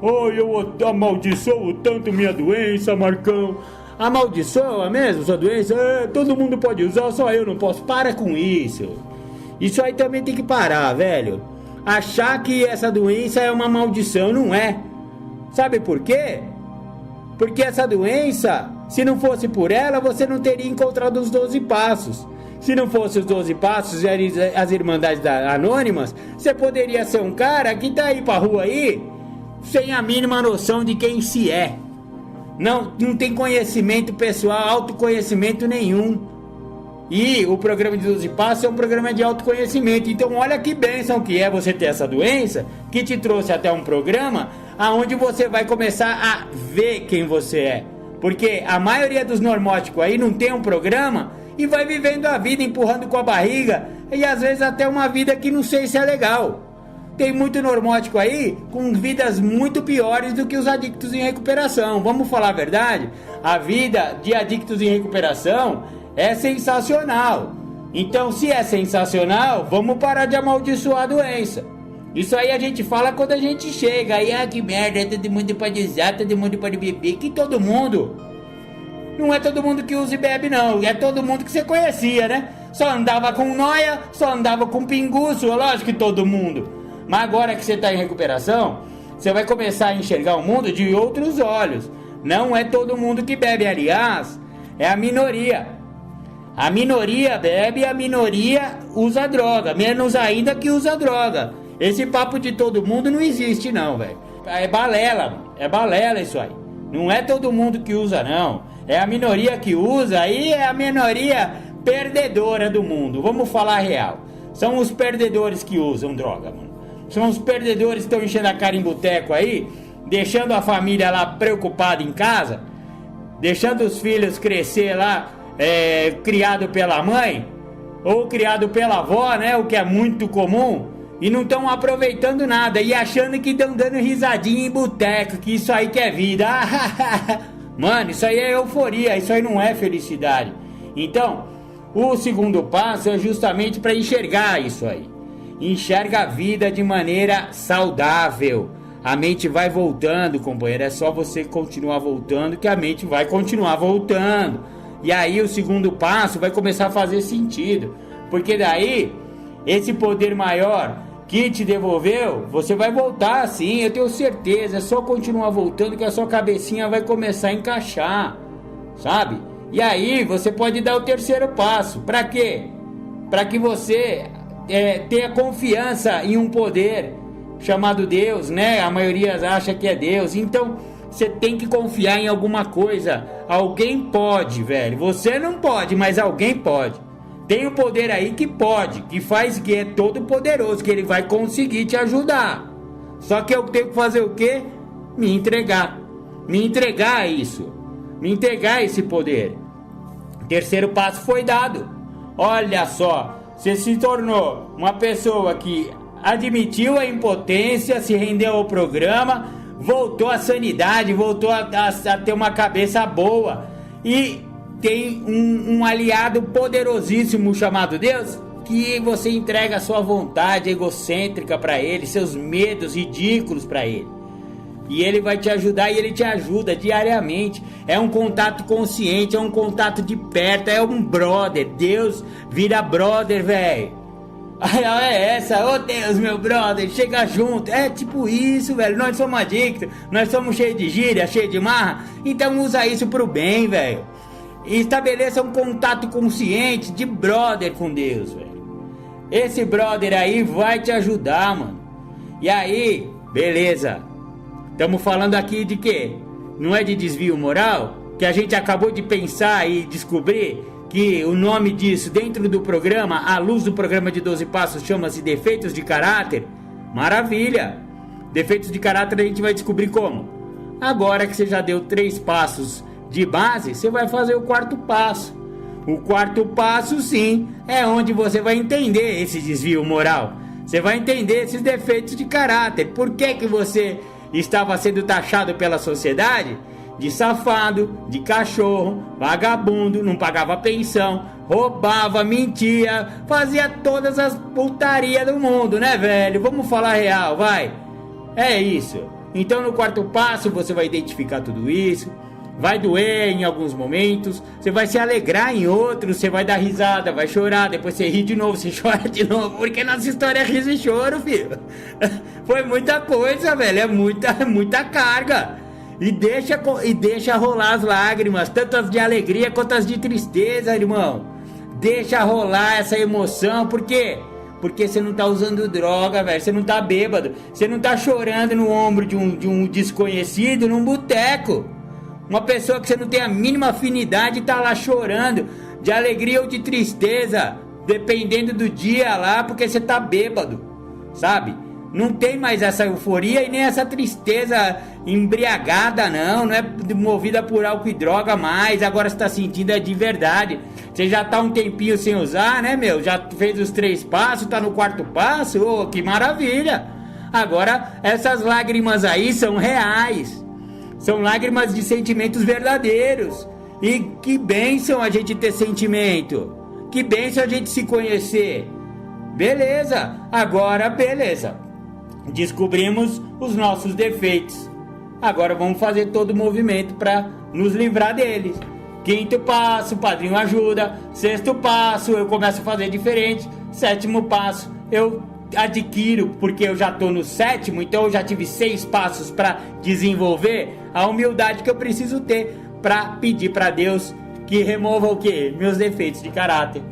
Oh, eu amaldiçoo tanto minha doença, Marcão. Amaldiçoa mesmo sua doença? Todo mundo pode usar, só eu não posso. Para com isso. Isso aí também tem que parar, velho. Achar que essa doença é uma maldição, não é. Sabe por quê? Porque essa doença, se não fosse por ela, você não teria encontrado os 12 passos. Se não fosse os 12 passos e as Irmandades Anônimas, você poderia ser um cara que tá aí pra rua aí, sem a mínima noção de quem se é. Não tem conhecimento pessoal, autoconhecimento nenhum. E o programa de 12 Passos é um programa de autoconhecimento. Então olha que bênção que é você ter essa doença, que te trouxe até um programa aonde você vai começar a ver quem você é. Porque a maioria dos normóticos aí não tem um programa e vai vivendo a vida empurrando com a barriga, e às vezes até uma vida que não sei se é legal. Tem muito normótico aí com vidas muito piores do que os adictos em recuperação. Vamos falar a verdade? A vida de adictos em recuperação é sensacional. Então, se é sensacional, vamos parar de amaldiçoar a doença. Isso aí a gente fala quando a gente chega. Aí, que merda, todo mundo pode usar, todo mundo pode beber. Que todo mundo? Não é todo mundo que usa e bebe, não. É todo mundo que você conhecia, né? Só andava com noia, só andava com pinguço. Lógico que todo mundo. Mas agora que você está em recuperação, você vai começar a enxergar o mundo de outros olhos. Não é todo mundo que bebe, aliás, é a minoria. A minoria bebe e a minoria usa droga, menos ainda que usa droga. Esse papo de todo mundo não existe não, velho. É balela isso aí. Não é todo mundo que usa não, é a minoria que usa e é a minoria perdedora do mundo. Vamos falar a real. São os perdedores que usam droga, mano. São os perdedores que estão enchendo a cara em boteco aí, deixando a família lá preocupada em casa, deixando os filhos crescer lá, criado pela mãe, ou criado pela avó, né, o que é muito comum, e não estão aproveitando nada, e achando que estão dando risadinha em boteco, que isso aí que é vida. Mano, isso aí é euforia, isso aí não é felicidade. Então, o segundo passo é justamente para enxergar isso aí. Enxerga a vida de maneira saudável. A mente vai voltando, companheiro. É só você continuar voltando que a mente vai continuar voltando. E aí o segundo passo vai começar a fazer sentido. Porque daí, esse poder maior que te devolveu, você vai voltar sim, eu tenho certeza. É só continuar voltando que a sua cabecinha vai começar a encaixar, sabe? E aí você pode dar o terceiro passo. Para quê? Para que você tenha confiança em um poder chamado Deus, né? A maioria acha que é Deus. Então você tem que confiar em alguma coisa. Alguém pode, velho. Você não pode, mas alguém pode. Tem um poder aí que pode, que faz, que é todo poderoso, que ele vai conseguir te ajudar. Só que eu tenho que fazer o quê? Me entregar. Me entregar a isso. Me entregar a esse poder. O terceiro passo foi dado. Olha só. Você se tornou uma pessoa que admitiu a impotência, se rendeu ao programa, voltou à sanidade, voltou a ter uma cabeça boa e tem um aliado poderosíssimo chamado Deus que você entrega a sua vontade egocêntrica para ele, seus medos ridículos para ele. E ele vai te ajudar, e ele te ajuda diariamente. É um contato consciente, é um contato de perto, é um brother. Deus vira brother, velho. A é essa, ô Deus, meu brother, chega junto. É tipo isso, velho. Nós somos adictos, nós somos cheios de gíria, cheios de marra. Então usa isso pro bem, velho. E estabeleça um contato consciente de brother com Deus, velho. Esse brother aí vai te ajudar, mano. E aí, beleza. Estamos falando aqui de quê? Não é de desvio moral? Que a gente acabou de pensar e descobrir que o nome disso dentro do programa, à luz do programa de 12 passos, chama-se defeitos de caráter. Maravilha! Defeitos de caráter a gente vai descobrir como? Agora que você já deu 3 passos de base, você vai fazer o 4º passo. O 4º passo, sim, é onde você vai entender esse desvio moral. Você vai entender esses defeitos de caráter. Por que que você estava sendo taxado pela sociedade de safado, de cachorro, vagabundo, não pagava pensão, roubava, mentia, fazia todas as putarias do mundo, né, velho? Vamos falar real, vai. É isso. Então no 4º passo você vai identificar tudo isso. Vai doer em alguns momentos, você vai se alegrar em outros, você vai dar risada, vai chorar, depois você ri de novo, você chora de novo, porque nossa história é riso e choro, filho. Foi muita coisa, velho, é muita carga. E deixa rolar as lágrimas, tanto as de alegria quanto as de tristeza, irmão. Deixa rolar essa emoção, por quê? Porque você não tá usando droga, velho, você não tá bêbado, você não tá chorando no ombro de um desconhecido num boteco. Uma pessoa que você não tem a mínima afinidade tá lá chorando de alegria ou de tristeza, dependendo do dia lá, porque você tá bêbado, sabe? Não tem mais essa euforia e nem essa tristeza embriagada, não é movida por álcool e droga mais, agora você tá sentindo é de verdade. Você já tá um tempinho sem usar, né, meu? Já fez os 3 passos, tá no 4º passo, ô, que maravilha! Agora, essas lágrimas aí são reais. São lágrimas de sentimentos verdadeiros. E que bênção a gente ter sentimento. Que bênção a gente se conhecer. Beleza, agora beleza. Descobrimos os nossos defeitos. Agora vamos fazer todo o movimento para nos livrar deles. 5º passo, o padrinho ajuda. 6º passo, eu começo a fazer diferente. 7º passo, eu adquiro, porque eu já tô no 7º, então eu já tive 6 passos para desenvolver a humildade que eu preciso ter para pedir para Deus que remova o quê? Meus defeitos de caráter.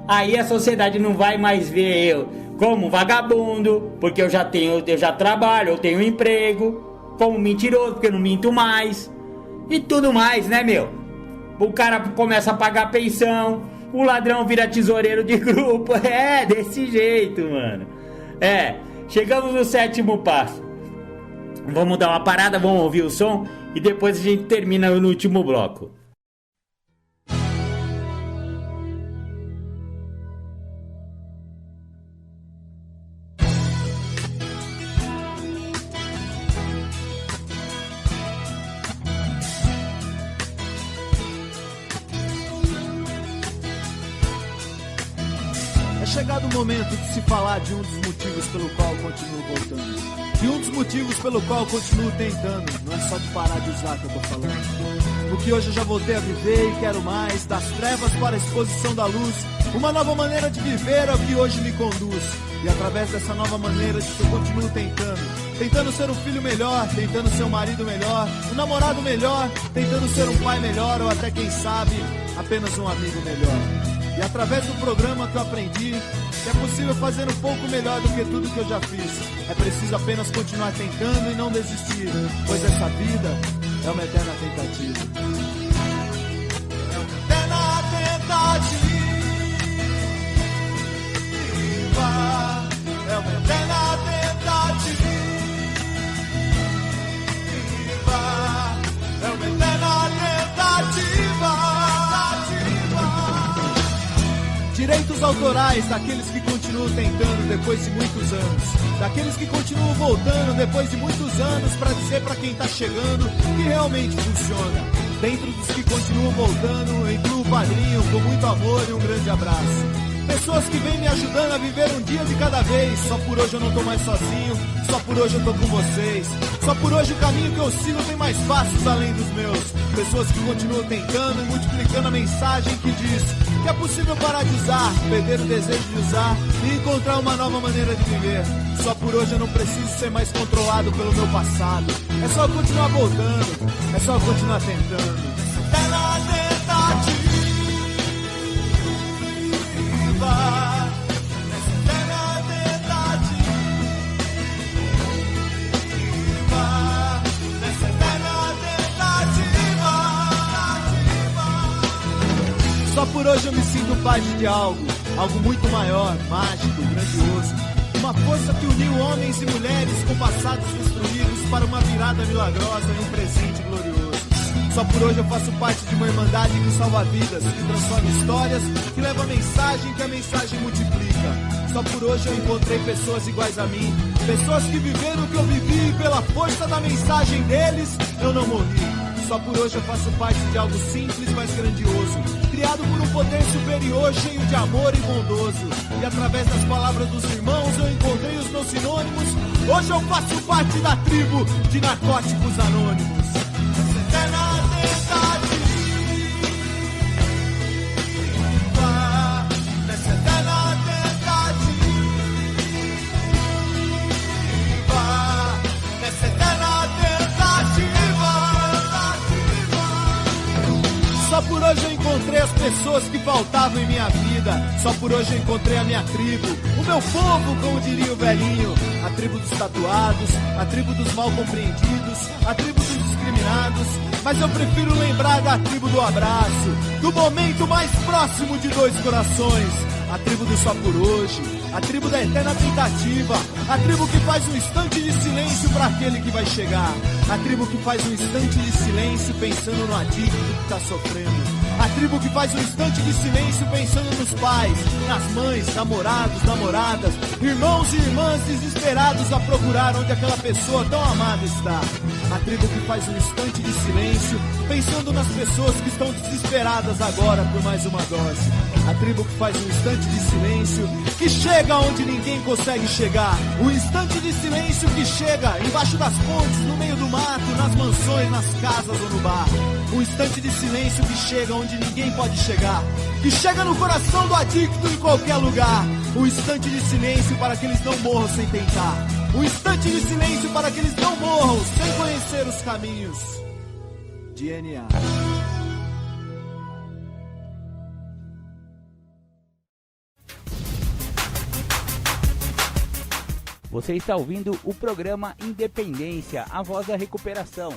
Aí a sociedade não vai mais ver eu como vagabundo, porque eu já trabalho, eu tenho emprego, como mentiroso, porque eu não minto mais, e tudo mais, né, meu? O cara começa a pagar pensão, o ladrão vira tesoureiro de grupo. É, desse jeito, mano. É, chegamos no 7º passo. Vamos dar uma parada, vamos ouvir o som e depois a gente termina no último bloco. Chegado o momento de se falar de um dos motivos pelo qual continuo voltando. De um dos motivos pelo qual continuo tentando. Não é só de parar de usar que eu tô falando. Porque hoje eu já voltei a viver e quero mais. Das trevas para a exposição da luz. Uma nova maneira de viver é o que hoje me conduz. E através dessa nova maneira eu continuo tentando. Tentando ser um filho melhor, tentando ser um marido melhor, um namorado melhor, tentando ser um pai melhor ou até quem sabe, apenas um amigo melhor. E através do programa que eu aprendi que é possível fazer um pouco melhor do que tudo que eu já fiz. É preciso apenas continuar tentando e não desistir, pois essa vida é uma eterna tentativa. É uma eterna tentativa. É uma eterna tentativa. É uma eterna tentativa. Direitos autorais daqueles que continuam tentando depois de muitos anos. Daqueles que continuam voltando depois de muitos anos para dizer para quem tá chegando que realmente funciona. Dentro dos que continuam voltando, eu incluo o padrinho com muito amor e um grande abraço. Pessoas que vêm me ajudando a viver um dia de cada vez. Só por hoje eu não tô mais sozinho, só por hoje eu tô com vocês. Só por hoje o caminho que eu sigo tem mais passos além dos meus. Pessoas que continuam tentando e multiplicando a mensagem que diz que é possível parar de usar, perder o desejo de usar e encontrar uma nova maneira de viver. Só por hoje eu não preciso ser mais controlado pelo meu passado. É só continuar voltando, é só continuar tentando. É na tentativa. Só por hoje eu me sinto parte de algo muito maior, mágico, grandioso. Uma força que uniu homens e mulheres com passados destruídos para uma virada milagrosa e um presente glorioso. Só por hoje eu faço parte de uma irmandade que salva vidas, que transforma histórias, que leva a mensagem, que a mensagem multiplica. Só por hoje eu encontrei pessoas iguais a mim, pessoas que viveram o que eu vivi e pela força da mensagem deles eu não morri. Só por hoje eu faço parte de algo simples, mas grandioso, criado por um poder superior, cheio de amor e bondoso. E através das palavras dos irmãos eu encontrei os meus sinônimos. Hoje eu faço parte da tribo de Narcóticos Anônimos. Só por hoje eu encontrei as pessoas que faltavam em minha vida. Só por hoje eu encontrei a minha tribo, o meu povo, como diria o velhinho. A tribo dos tatuados, a tribo dos mal compreendidos, a tribo dos discriminados. Mas eu prefiro lembrar da tribo do abraço, do momento mais próximo de dois corações. A tribo do só por hoje, a tribo da eterna tentativa, a tribo que faz um instante de silêncio para aquele que vai chegar, a tribo que faz um instante de silêncio pensando no adicto que tá sofrendo, a tribo que faz um instante de silêncio pensando nos pais, nas mães, namorados, namoradas, irmãos e irmãs desesperados a procurar onde aquela pessoa tão amada está, a tribo que faz um instante de silêncio pensando nas pessoas que estão desesperadas agora por mais uma dose, a tribo que faz um instante de silêncio que chega onde ninguém consegue chegar, um instante de silêncio que chega embaixo das pontes, no meio do mato, nas mansões, nas casas ou no bar, um instante de silêncio que chega onde ninguém pode chegar, que chega no coração do adicto em qualquer lugar, um instante de silêncio para que eles não morram sem tentar, um instante de silêncio para que eles não morram sem conhecer os caminhos de NA. Você está ouvindo o programa Independência, a voz da recuperação.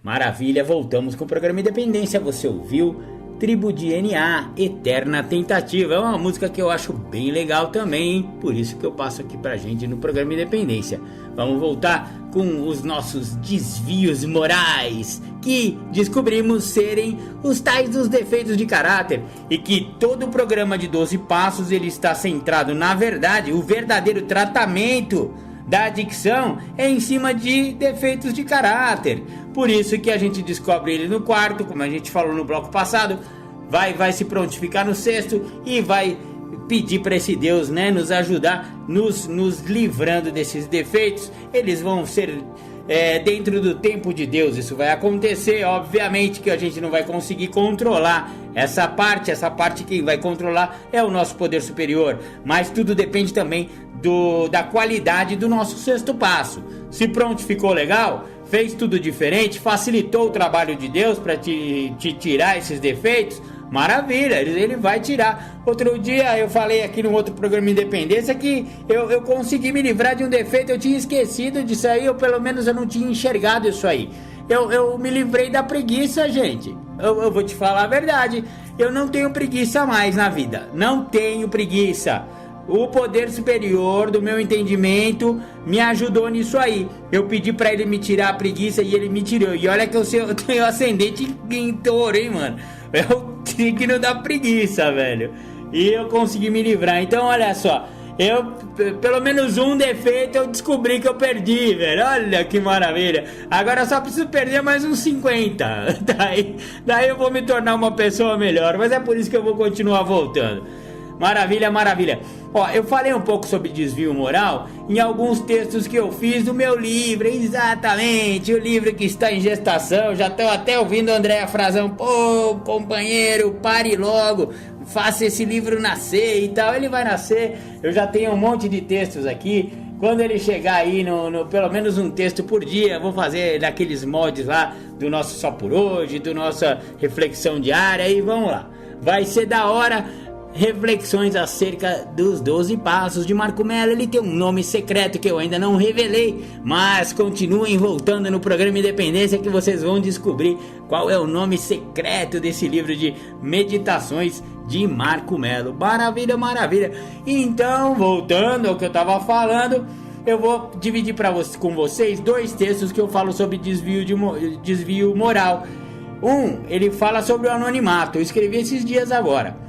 Maravilha, voltamos com o programa Independência. Você ouviu Tribo de NA, Eterna Tentativa. É uma música que eu acho bem legal também, hein? Por isso que eu passo aqui pra gente no programa Independência. Vamos voltar com os nossos desvios morais, que descobrimos serem os tais dos defeitos de caráter, e que todo o programa de 12 passos ele está centrado, na verdade, o verdadeiro tratamento da adicção é em cima de defeitos de caráter. Por isso que a gente descobre ele no quarto, como a gente falou no bloco passado, vai se prontificar no sexto e vai pedir para esse Deus, né, nos ajudar, nos livrando desses defeitos. Eles vão ser dentro do tempo de Deus, isso vai acontecer. Obviamente que a gente não vai conseguir controlar essa parte quem vai controlar é o nosso poder superior, mas tudo depende também da qualidade do nosso sexto passo. Se prontificou legal, fez tudo diferente, facilitou o trabalho de Deus para te tirar esses defeitos, maravilha, ele vai tirar. Outro dia eu falei aqui no outro programa Independência que eu consegui me livrar de um defeito. Eu tinha esquecido disso aí, ou pelo menos eu não tinha enxergado isso aí. Eu me livrei da preguiça, gente. Eu vou te falar a verdade, eu não tenho preguiça mais na vida, não tenho preguiça. O poder superior do meu entendimento me ajudou nisso aí. Eu pedi pra ele me tirar a preguiça e ele me tirou. E olha que eu tenho ascendente em touro, hein, mano. É o signo da preguiça, velho. E eu consegui me livrar. Então, olha só. Pelo menos um defeito eu descobri que eu perdi, velho. Olha que maravilha. Agora eu só preciso perder mais uns 50. Daí eu vou me tornar uma pessoa melhor. Mas é por isso que eu vou continuar voltando. Maravilha, maravilha. Ó, eu falei um pouco sobre desvio moral em alguns textos que eu fiz do meu livro, exatamente, o livro que está em gestação. Já estou até ouvindo a Andréa Frazão, pô, companheiro, pare logo, faça esse livro nascer e tal. Ele vai nascer, eu já tenho um monte de textos aqui. Quando ele chegar aí no pelo menos um texto por dia, vou fazer daqueles moldes lá do nosso Só Por Hoje, do nossa reflexão diária, e vamos lá. Vai ser da hora. Reflexões acerca dos 12 passos de Marco Mello. Ele tem um nome secreto que eu ainda não revelei, mas continuem voltando no programa Independência que vocês vão descobrir qual é o nome secreto desse livro de meditações de Marco Mello. Maravilha, maravilha. Então, voltando ao que eu estava falando, eu vou dividir com vocês 2 textos que eu falo sobre desvio moral. Ele fala sobre o anonimato. Eu escrevi esses dias agora.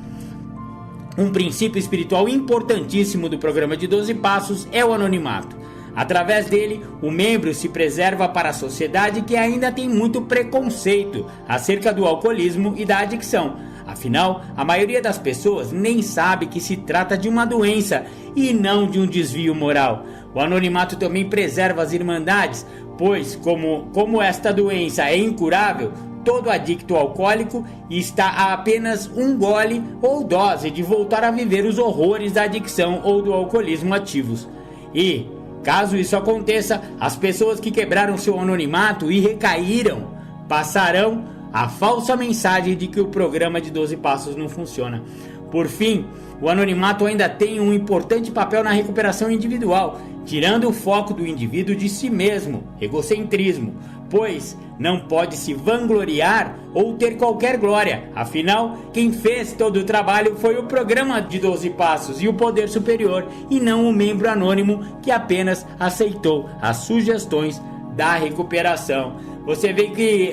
Um princípio espiritual importantíssimo do programa de 12 Passos é o anonimato. Através dele, o membro se preserva para a sociedade que ainda tem muito preconceito acerca do alcoolismo e da adicção. Afinal, a maioria das pessoas nem sabe que se trata de uma doença e não de um desvio moral. O anonimato também preserva as irmandades, pois, como esta doença é incurável, todo adicto alcoólico está a apenas um gole ou dose de voltar a viver os horrores da adicção ou do alcoolismo ativos. E, caso isso aconteça, as pessoas que quebraram seu anonimato e recaíram passarão a falsa mensagem de que o programa de 12 Passos não funciona. Por fim, o anonimato ainda tem um importante papel na recuperação individual, tirando o foco do indivíduo de si mesmo, egocentrismo, pois não pode se vangloriar ou ter qualquer glória. Afinal, quem fez todo o trabalho foi o programa de 12 Passos e o poder superior, e não o membro anônimo que apenas aceitou as sugestões da recuperação. Você vê que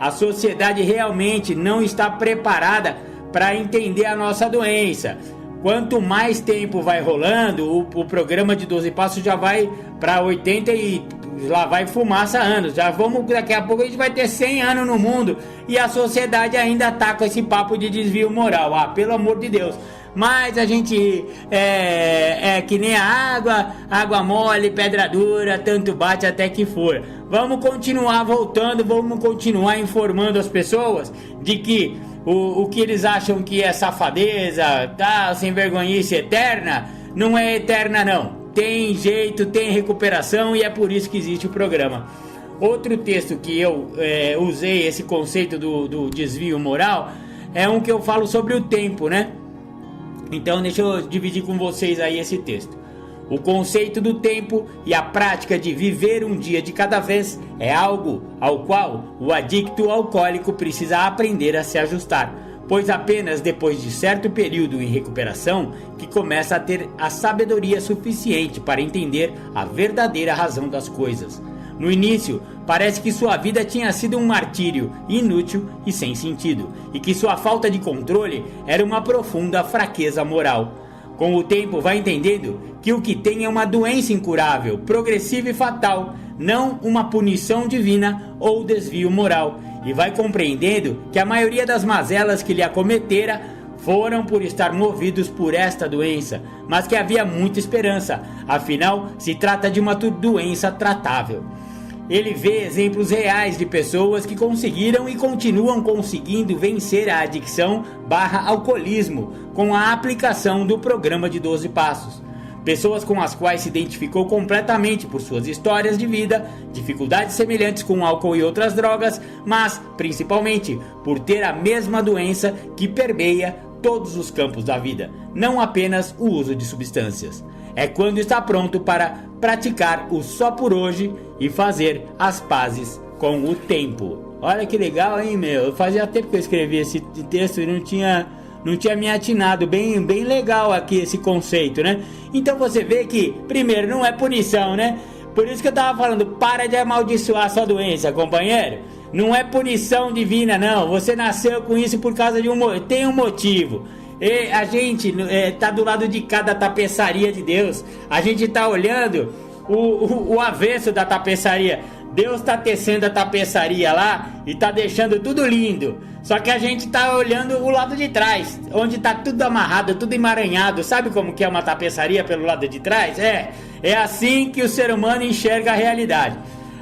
a sociedade realmente não está preparada para entender a nossa doença. Quanto mais tempo vai rolando, o programa de 12 Passos já vai para 80 e lá vai fumaça anos. Daqui a pouco a gente vai ter 100 anos no mundo e a sociedade ainda tá com esse papo de desvio moral. Ah, pelo amor de Deus. Mas a gente é que nem a água mole, pedra dura, tanto bate até que for. Vamos continuar voltando, vamos continuar informando as pessoas de que o que eles acham que é safadeza, sem vergonhice eterna, não é eterna não. Tem jeito, tem recuperação e é por isso que existe o programa. Outro texto que eu usei esse conceito do desvio moral é um que eu falo sobre o tempo, né? Então deixa eu dividir com vocês aí esse texto. O conceito do tempo e a prática de viver um dia de cada vez é algo ao qual o adicto alcoólico precisa aprender a se ajustar, pois apenas depois de certo período em recuperação que começa a ter a sabedoria suficiente para entender a verdadeira razão das coisas. No início, parece que sua vida tinha sido um martírio inútil e sem sentido, e que sua falta de controle era uma profunda fraqueza moral. Com o tempo, vai entendendo que o que tem é uma doença incurável, progressiva e fatal, não uma punição divina ou desvio moral, e vai compreendendo que a maioria das mazelas que lhe acometera foram por estar movidos por esta doença, mas que havia muita esperança, afinal se trata de uma doença tratável. Ele vê exemplos reais de pessoas que conseguiram e continuam conseguindo vencer a adicção / alcoolismo com a aplicação do programa de 12 Passos. Pessoas com as quais se identificou completamente por suas histórias de vida, dificuldades semelhantes com álcool e outras drogas, mas principalmente por ter a mesma doença que permeia todos os campos da vida, não apenas o uso de substâncias. É quando está pronto para praticar o só por hoje e fazer as pazes com o tempo. Olha que legal, hein, meu? Fazia tempo que eu escrevi esse texto e não tinha me atinado. Bem legal aqui esse conceito, né? Então você vê que, primeiro, não é punição, né? Por isso que eu tava falando, para de amaldiçoar a sua doença, companheiro. Não é punição divina, não. Você nasceu com isso por causa de tem um motivo. E a gente tá do lado de cada tapeçaria de Deus. A gente tá olhando o avesso da tapeçaria. Deus tá tecendo a tapeçaria lá e tá deixando tudo lindo. Só que a gente tá olhando o lado de trás, onde tá tudo amarrado, tudo emaranhado. Sabe como que é uma tapeçaria pelo lado de trás? É assim que o ser humano enxerga a realidade.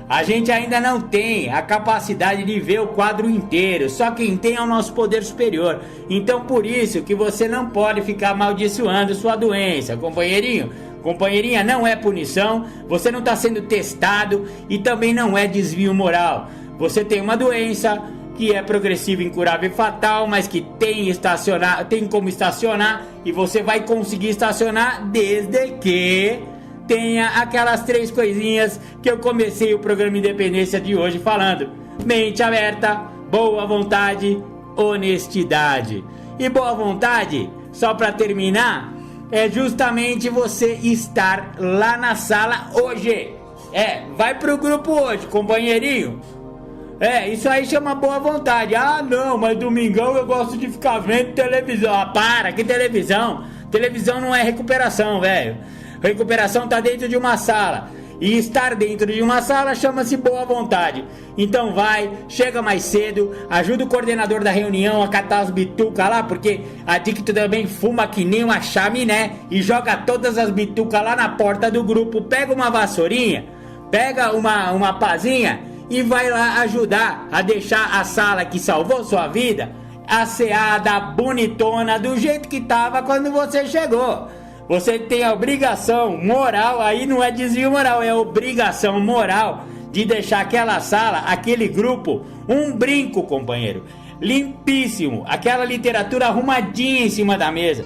A gente ainda não tem a capacidade de ver o quadro inteiro. Só quem tem é o nosso poder superior. Então por isso que você não pode ficar amaldiçoando sua doença, companheirinho. Companheirinha, não é punição, você não está sendo testado e também não é desvio moral. Você tem uma doença que é progressiva, incurável e fatal, mas que tem como estacionar e você vai conseguir estacionar desde que tenha aquelas 3 coisinhas que eu comecei o programa Independência de hoje falando: mente aberta, boa vontade, honestidade. E boa vontade, só para terminar, é justamente você estar lá na sala hoje. Vai pro grupo hoje, companheirinho. Isso aí chama boa vontade. Ah, não, mas domingão eu gosto de ficar vendo televisão. Ah, para, que televisão? Televisão não é recuperação, velho. Recuperação tá dentro de uma sala. E estar dentro de uma sala chama-se boa vontade. Então vai, chega mais cedo, ajuda o coordenador da reunião a catar as bitucas lá, porque a Dicto também fuma que nem uma chaminé e joga todas as bitucas lá na porta do grupo. Pega uma vassourinha, pega uma pazinha e vai lá ajudar a deixar a sala que salvou sua vida asseada, bonitona, do jeito que tava quando você chegou. Você tem a obrigação moral, aí não é desvio moral, é obrigação moral de deixar aquela sala, aquele grupo, um brinco, companheiro, limpíssimo, aquela literatura arrumadinha em cima da mesa.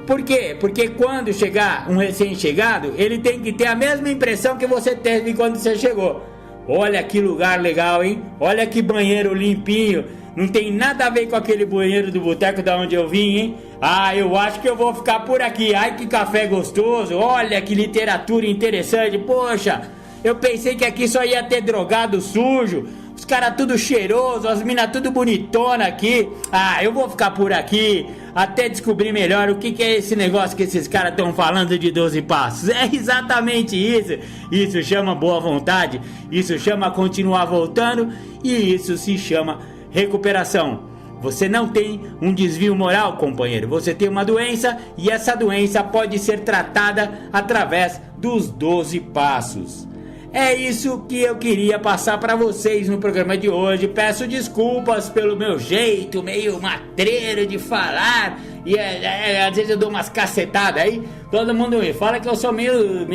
Por quê? Porque quando chegar um recém-chegado, ele tem que ter a mesma impressão que você teve quando você chegou. Olha que lugar legal, hein? Olha que banheiro limpinho. Não tem nada a ver com aquele banheiro do boteco da onde eu vim, hein? Ah, eu acho que eu vou ficar por aqui. Ai, que café gostoso. Olha que literatura interessante. Poxa, eu pensei que aqui só ia ter drogado sujo. Os caras tudo cheiroso, as minas tudo bonitona aqui. Ah, eu vou ficar por aqui até descobrir melhor o que é esse negócio que esses caras estão falando de 12 passos. É exatamente isso. Isso chama boa vontade. Isso chama continuar voltando. E isso se chama recuperação. Você não tem um desvio moral, companheiro. Você tem uma doença e essa doença pode ser tratada através dos 12 passos. É isso que eu queria passar para vocês no programa de hoje. Peço desculpas pelo meu jeito meio matreiro de falar. E às vezes eu dou umas cacetadas aí. Todo mundo me fala que eu sou meio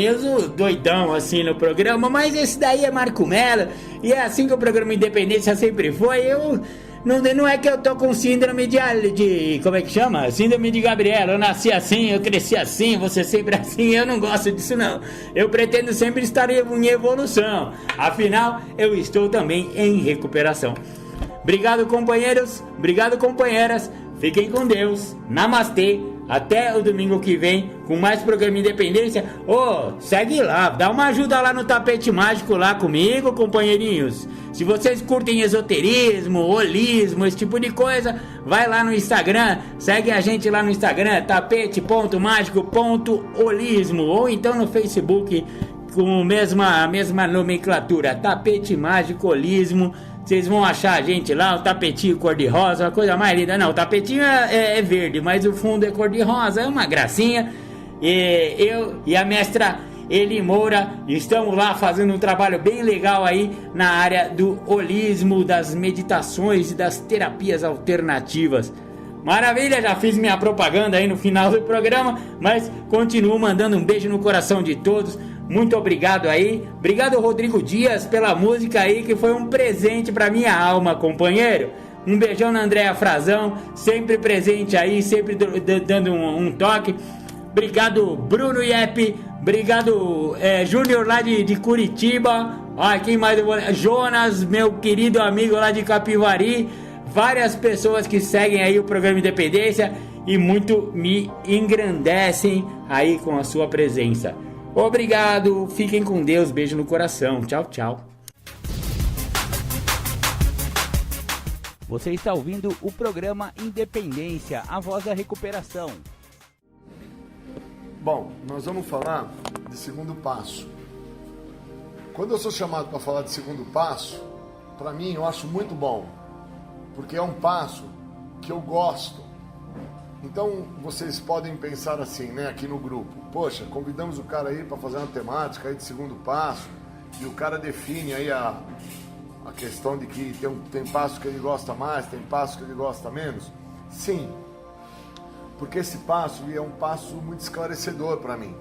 doidão assim no programa. Mas esse daí é Marco Mello. E é assim que o programa Independência sempre foi. Não é que eu tô com síndrome de como é que chama? Síndrome de Gabriela. Eu nasci assim, eu cresci assim, você sempre assim. Eu não gosto disso não. Eu pretendo sempre estar em evolução. Afinal, eu estou também em recuperação. Obrigado, companheiros. Obrigado, companheiras. Fiquem com Deus. Namastê. Até o domingo que vem com mais programa Independência. Segue lá, dá uma ajuda lá no tapete mágico lá comigo, companheirinhos. Se vocês curtem esoterismo, holismo, esse tipo de coisa, vai lá no Instagram, segue a gente lá no Instagram, tapete.mágico.holismo, ou então no Facebook com a mesma nomenclatura, Tapete Mágico Holismo. Vocês vão achar a gente lá, o tapetinho cor-de-rosa, a coisa mais linda. Não, o tapetinho é verde, mas o fundo é cor-de-rosa, é uma gracinha. E eu e a mestra Eli Moura estamos lá fazendo um trabalho bem legal aí na área do holismo, das meditações e das terapias alternativas. Maravilha, já fiz minha propaganda aí no final do programa, mas continuo mandando um beijo no coração de todos. Muito obrigado aí. Obrigado, Rodrigo Dias, pela música aí, que foi um presente pra minha alma, companheiro. Um beijão na Andréa Frazão, sempre presente aí, sempre dando um toque. Obrigado, Bruno Iep. Obrigado, Júnior lá de Curitiba. Quem mais? Jonas, meu querido amigo lá de Capivari. Várias pessoas que seguem aí o programa Independência e muito me engrandecem aí com a sua presença. Obrigado, fiquem com Deus, beijo no coração, tchau, tchau. Você está ouvindo o programa Independência, a voz da recuperação. Bom, nós vamos falar de segundo passo. Quando eu sou chamado para falar de segundo passo, para mim eu acho muito bom, porque é um passo que eu gosto. Então vocês podem pensar assim, né, aqui no grupo: poxa, convidamos o cara aí para fazer uma temática aí de segundo passo, e o cara define aí a questão de que tem passo que ele gosta mais, tem passo que ele gosta menos. Sim, porque esse passo é um passo muito esclarecedor para mim.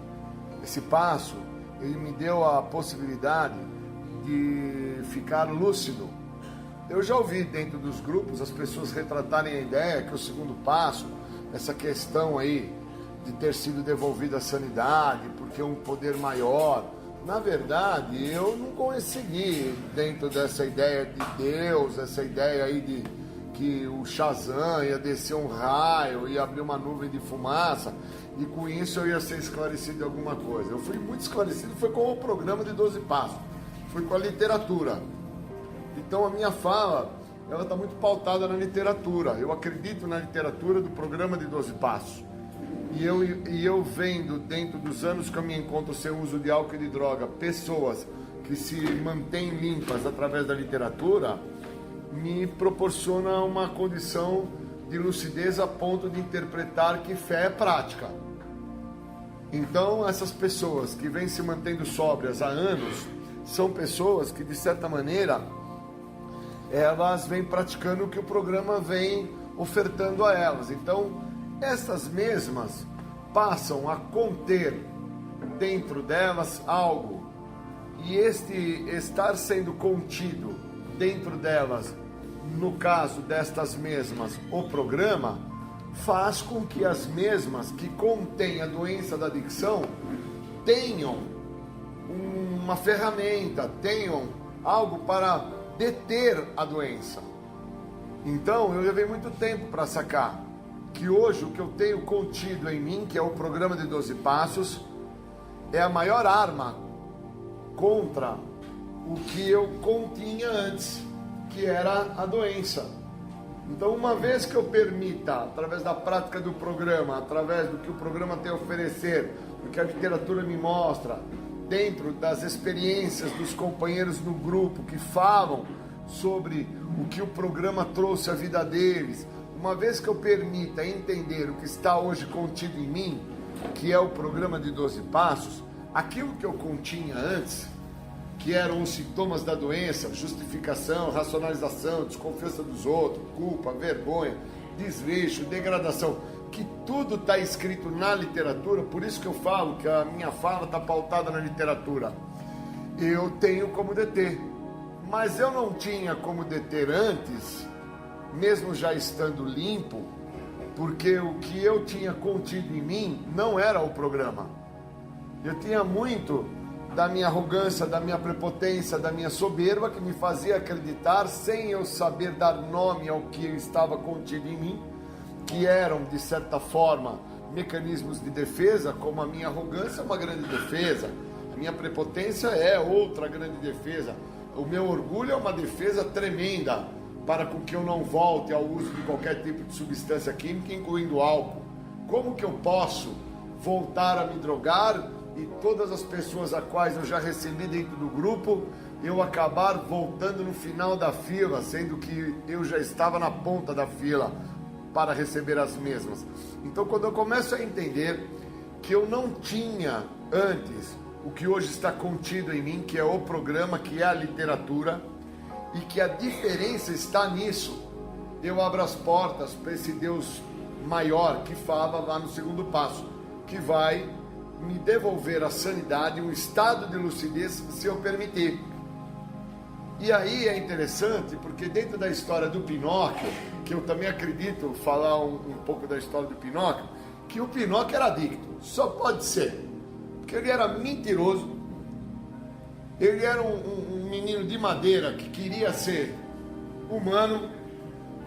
Esse passo, ele me deu a possibilidade de ficar lúcido. Eu já ouvi dentro dos grupos as pessoas retratarem a ideia que o segundo passo, essa questão aí de ter sido devolvida a sanidade, porque é um poder maior. Na verdade, eu não consegui, dentro dessa ideia de Deus, essa ideia aí de que o Shazam ia descer um raio, ia abrir uma nuvem de fumaça, e com isso eu ia ser esclarecido de alguma coisa. Eu fui muito esclarecido, foi com o programa de 12 Passos, foi com a literatura. Então a minha fala, ela está muito pautada na literatura. Eu acredito na literatura do programa de 12 Passos. E eu vendo, dentro dos anos que eu me encontro sem uso de álcool e de droga, pessoas que se mantêm limpas através da literatura, me proporciona uma condição de lucidez a ponto de interpretar que fé é prática. Então, essas pessoas que vêm se mantendo sóbrias há anos, são pessoas que, de certa maneira, elas vêm praticando o que o programa vem ofertando a elas. Então, essas mesmas passam a conter dentro delas algo, e este estar sendo contido dentro delas, no caso destas mesmas, o programa, faz com que as mesmas que contêm a doença da adicção tenham uma ferramenta, tenham algo para deter a doença. Então, eu levei muito tempo para sacar que hoje o que eu tenho contido em mim, que é o programa de 12 Passos, é a maior arma contra o que eu continha antes, que era a doença. Então, uma vez que eu permita, através da prática do programa, através do que o programa tem a oferecer, do que a literatura me mostra, dentro das experiências dos companheiros no grupo que falam sobre o que o programa trouxe à vida deles, uma vez que eu permita entender o que está hoje contido em mim, que é o programa de 12 Passos, aquilo que eu continha antes, que eram os sintomas da doença, justificação, racionalização, desconfiança dos outros, culpa, vergonha, desleixo, degradação, que tudo está escrito na literatura. Por isso que eu falo que a minha fala está pautada na literatura. Eu tenho como deter, mas eu não tinha como deter antes, mesmo já estando limpo, porque o que eu tinha contido em mim não era o programa. Eu tinha muito da minha arrogância, da minha prepotência, da minha soberba, que me fazia acreditar, sem eu saber dar nome ao que estava contido em mim, que eram, de certa forma, mecanismos de defesa, como a minha arrogância é uma grande defesa, a minha prepotência é outra grande defesa, o meu orgulho é uma defesa tremenda, para com que eu não volte ao uso de qualquer tipo de substância química, incluindo álcool. Como que eu posso voltar a me drogar e todas as pessoas a quais eu já recebi dentro do grupo, eu acabar voltando no final da fila, sendo que eu já estava na ponta da fila para receber as mesmas? Então, quando eu começo a entender que eu não tinha antes o que hoje está contido em mim, que é o programa, que é a literatura, e que a diferença está nisso, eu abro as portas para esse Deus maior que fala lá no segundo passo, que vai me devolver a sanidade, um estado de lucidez, se eu permitir. E aí é interessante, porque dentro da história do Pinóquio, que eu também acredito falar um pouco da história do Pinóquio, que o Pinóquio era adicto, só pode ser, porque ele era mentiroso, ele era um menino de madeira que queria ser humano,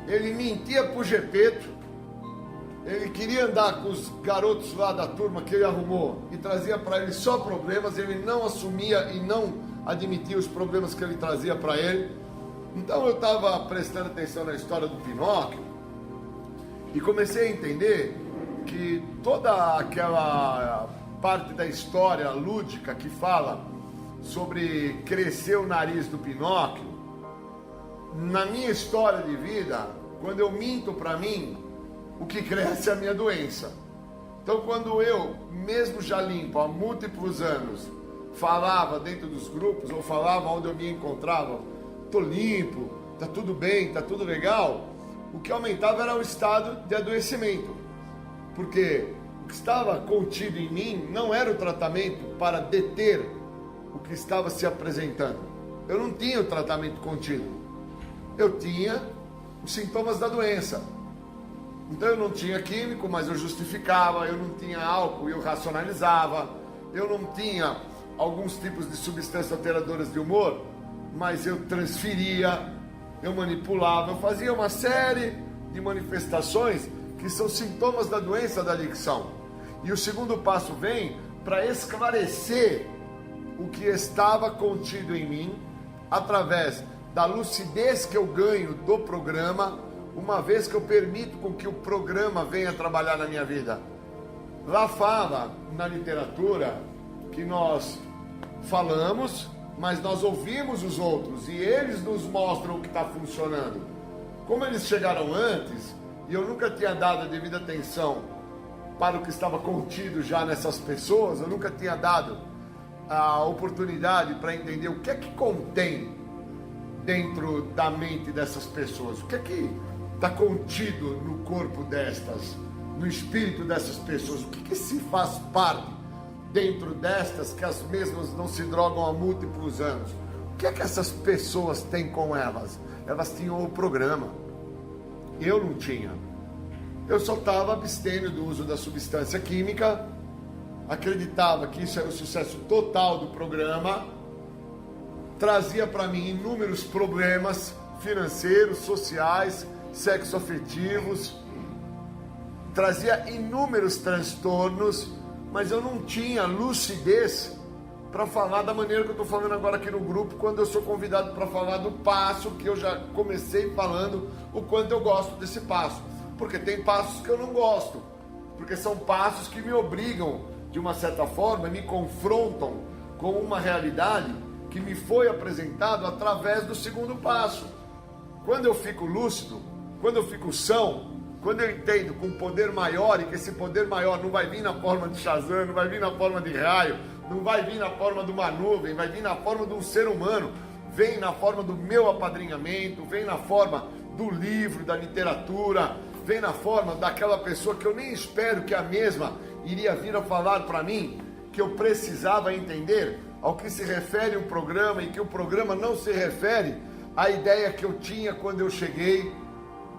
ele mentia pro Gepeto, ele queria andar com os garotos lá da turma que ele arrumou e trazia para ele só problemas, ele não assumia e não admitia os problemas que ele trazia para ele. Então eu estava prestando atenção na história do Pinóquio e comecei a entender que toda aquela parte da história lúdica que fala sobre crescer o nariz do Pinóquio, na minha história de vida, quando eu minto para mim, o que cresce é a minha doença. Então, quando eu, mesmo já limpo há múltiplos anos, falava dentro dos grupos, ou falava onde eu me encontrava, tô limpo, tá tudo bem, tá tudo legal, o que aumentava era o estado de adoecimento. Porque o que estava contido em mim não era o tratamento para deter o que estava se apresentando. Eu não tinha o tratamento contido. Eu tinha os sintomas da doença. Então eu não tinha químico, mas eu justificava. Eu não tinha álcool, eu racionalizava. Eu não tinha alguns tipos de substâncias alteradoras de humor, mas eu transferia, eu manipulava, eu fazia uma série de manifestações que são sintomas da doença da adicção. E o segundo passo vem para esclarecer o que estava contido em mim através da lucidez que eu ganho do programa, uma vez que eu permito com que o programa venha trabalhar na minha vida. Lá fala na literatura que nós falamos, mas nós ouvimos os outros e eles nos mostram o que está funcionando. Como eles chegaram antes e eu nunca tinha dado a devida atenção para o que estava contido já nessas pessoas, eu nunca tinha dado a oportunidade para entender o que é que contém dentro da mente dessas pessoas, o que é que está contido no corpo destas, no espírito dessas pessoas, o que se faz parte dentro destas que as mesmas não se drogam há múltiplos anos. O que é que essas pessoas têm com elas? Elas tinham o programa, eu não tinha. Eu só estava abstêmio do uso da substância química, acreditava que isso era o sucesso total do programa, trazia para mim inúmeros problemas financeiros, sociais, sexoafetivos, trazia inúmeros transtornos, mas eu não tinha lucidez para falar da maneira que eu estou falando agora aqui no grupo, quando eu sou convidado para falar do passo, que eu já comecei falando o quanto eu gosto desse passo. Porque tem passos que eu não gosto, porque são passos que me obrigam, de uma certa forma, me confrontam com uma realidade que me foi apresentado através do segundo passo. Quando eu fico lúcido, quando eu fico são, quando eu entendo com um poder maior, e que esse poder maior não vai vir na forma de Shazam, não vai vir na forma de raio, não vai vir na forma de uma nuvem, vai vir na forma de um ser humano, vem na forma do meu apadrinhamento, vem na forma do livro, da literatura, vem na forma daquela pessoa que eu nem espero que a mesma iria vir a falar para mim, que eu precisava entender ao que se refere o programa, e que o programa não se refere à ideia que eu tinha quando eu cheguei,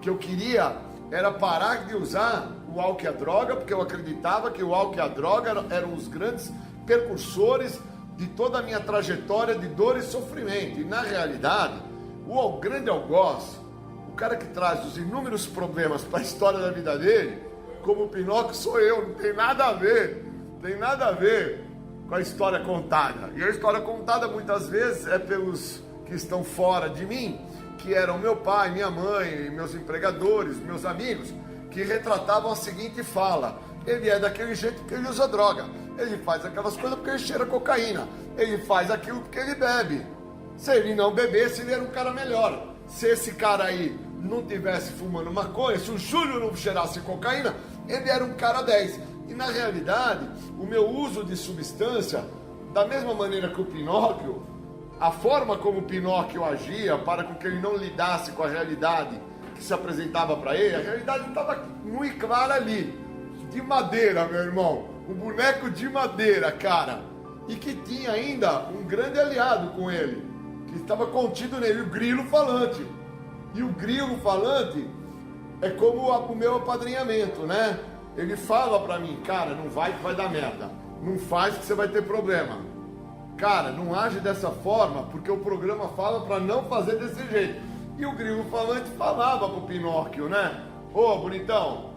que eu queria era parar de usar o álcool e a droga, porque eu acreditava que o álcool e a droga eram os grandes percursores de toda a minha trajetória de dor e sofrimento. E na realidade, o grande algoz, o cara que traz os inúmeros problemas para a história da vida dele, como o Pinóquio sou eu, não tem nada a ver com a história contada. E a história contada muitas vezes é pelos que estão fora de mim, que eram meu pai, minha mãe, meus empregadores, meus amigos, que retratavam a seguinte fala: ele é daquele jeito porque ele usa droga, ele faz aquelas coisas porque ele cheira cocaína, ele faz aquilo porque ele bebe. Se ele não bebesse, ele era um cara melhor. Se esse cara aí não tivesse fumando maconha, se o Júlio não cheirasse cocaína, ele era um cara 10. E na realidade, o meu uso de substância, da mesma maneira que o Pinóquio, a forma como o Pinóquio agia para que ele não lidasse com a realidade que se apresentava para ele, a realidade estava nua e clara ali, de madeira, meu irmão, um boneco de madeira, cara, e que tinha ainda um grande aliado com ele, que estava contido nele, o grilo falante. E o grilo falante é como o meu apadrinhamento, né? Ele fala para mim: cara, não vai que vai dar merda, não faz que você vai ter problema. Cara, não age dessa forma, porque o programa fala para não fazer desse jeito. E o grilo falante falava pro Pinóquio, né? Ô, bonitão,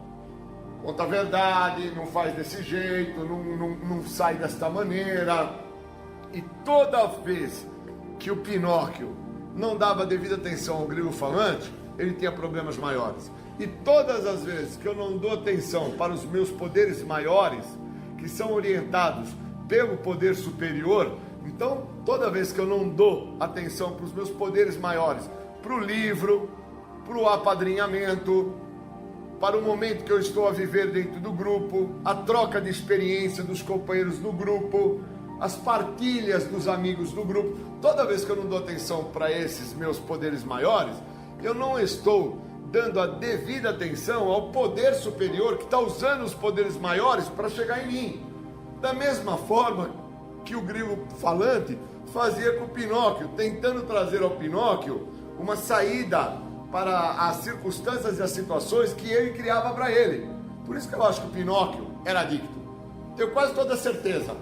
conta a verdade, não faz desse jeito, não sai desta maneira. E toda vez que o Pinóquio não dava devida atenção ao grilo falante, ele tinha problemas maiores. E todas as vezes que eu não dou atenção para os meus poderes maiores, que são orientados pelo poder superior, Então, toda vez que eu não dou atenção para os meus poderes maiores, para o livro, para o apadrinhamento, para o momento que eu estou a viver dentro do grupo, a troca de experiência dos companheiros do grupo, as partilhas dos amigos do grupo, toda vez que eu não dou atenção para esses meus poderes maiores, eu não estou dando a devida atenção ao poder superior que está usando os poderes maiores para chegar em mim. Da mesma forma que o grilo falante fazia com o Pinóquio, tentando trazer ao Pinóquio uma saída para as circunstâncias e as situações que ele criava para ele. Por isso que eu acho que o Pinóquio era adicto. Tenho quase toda a certeza.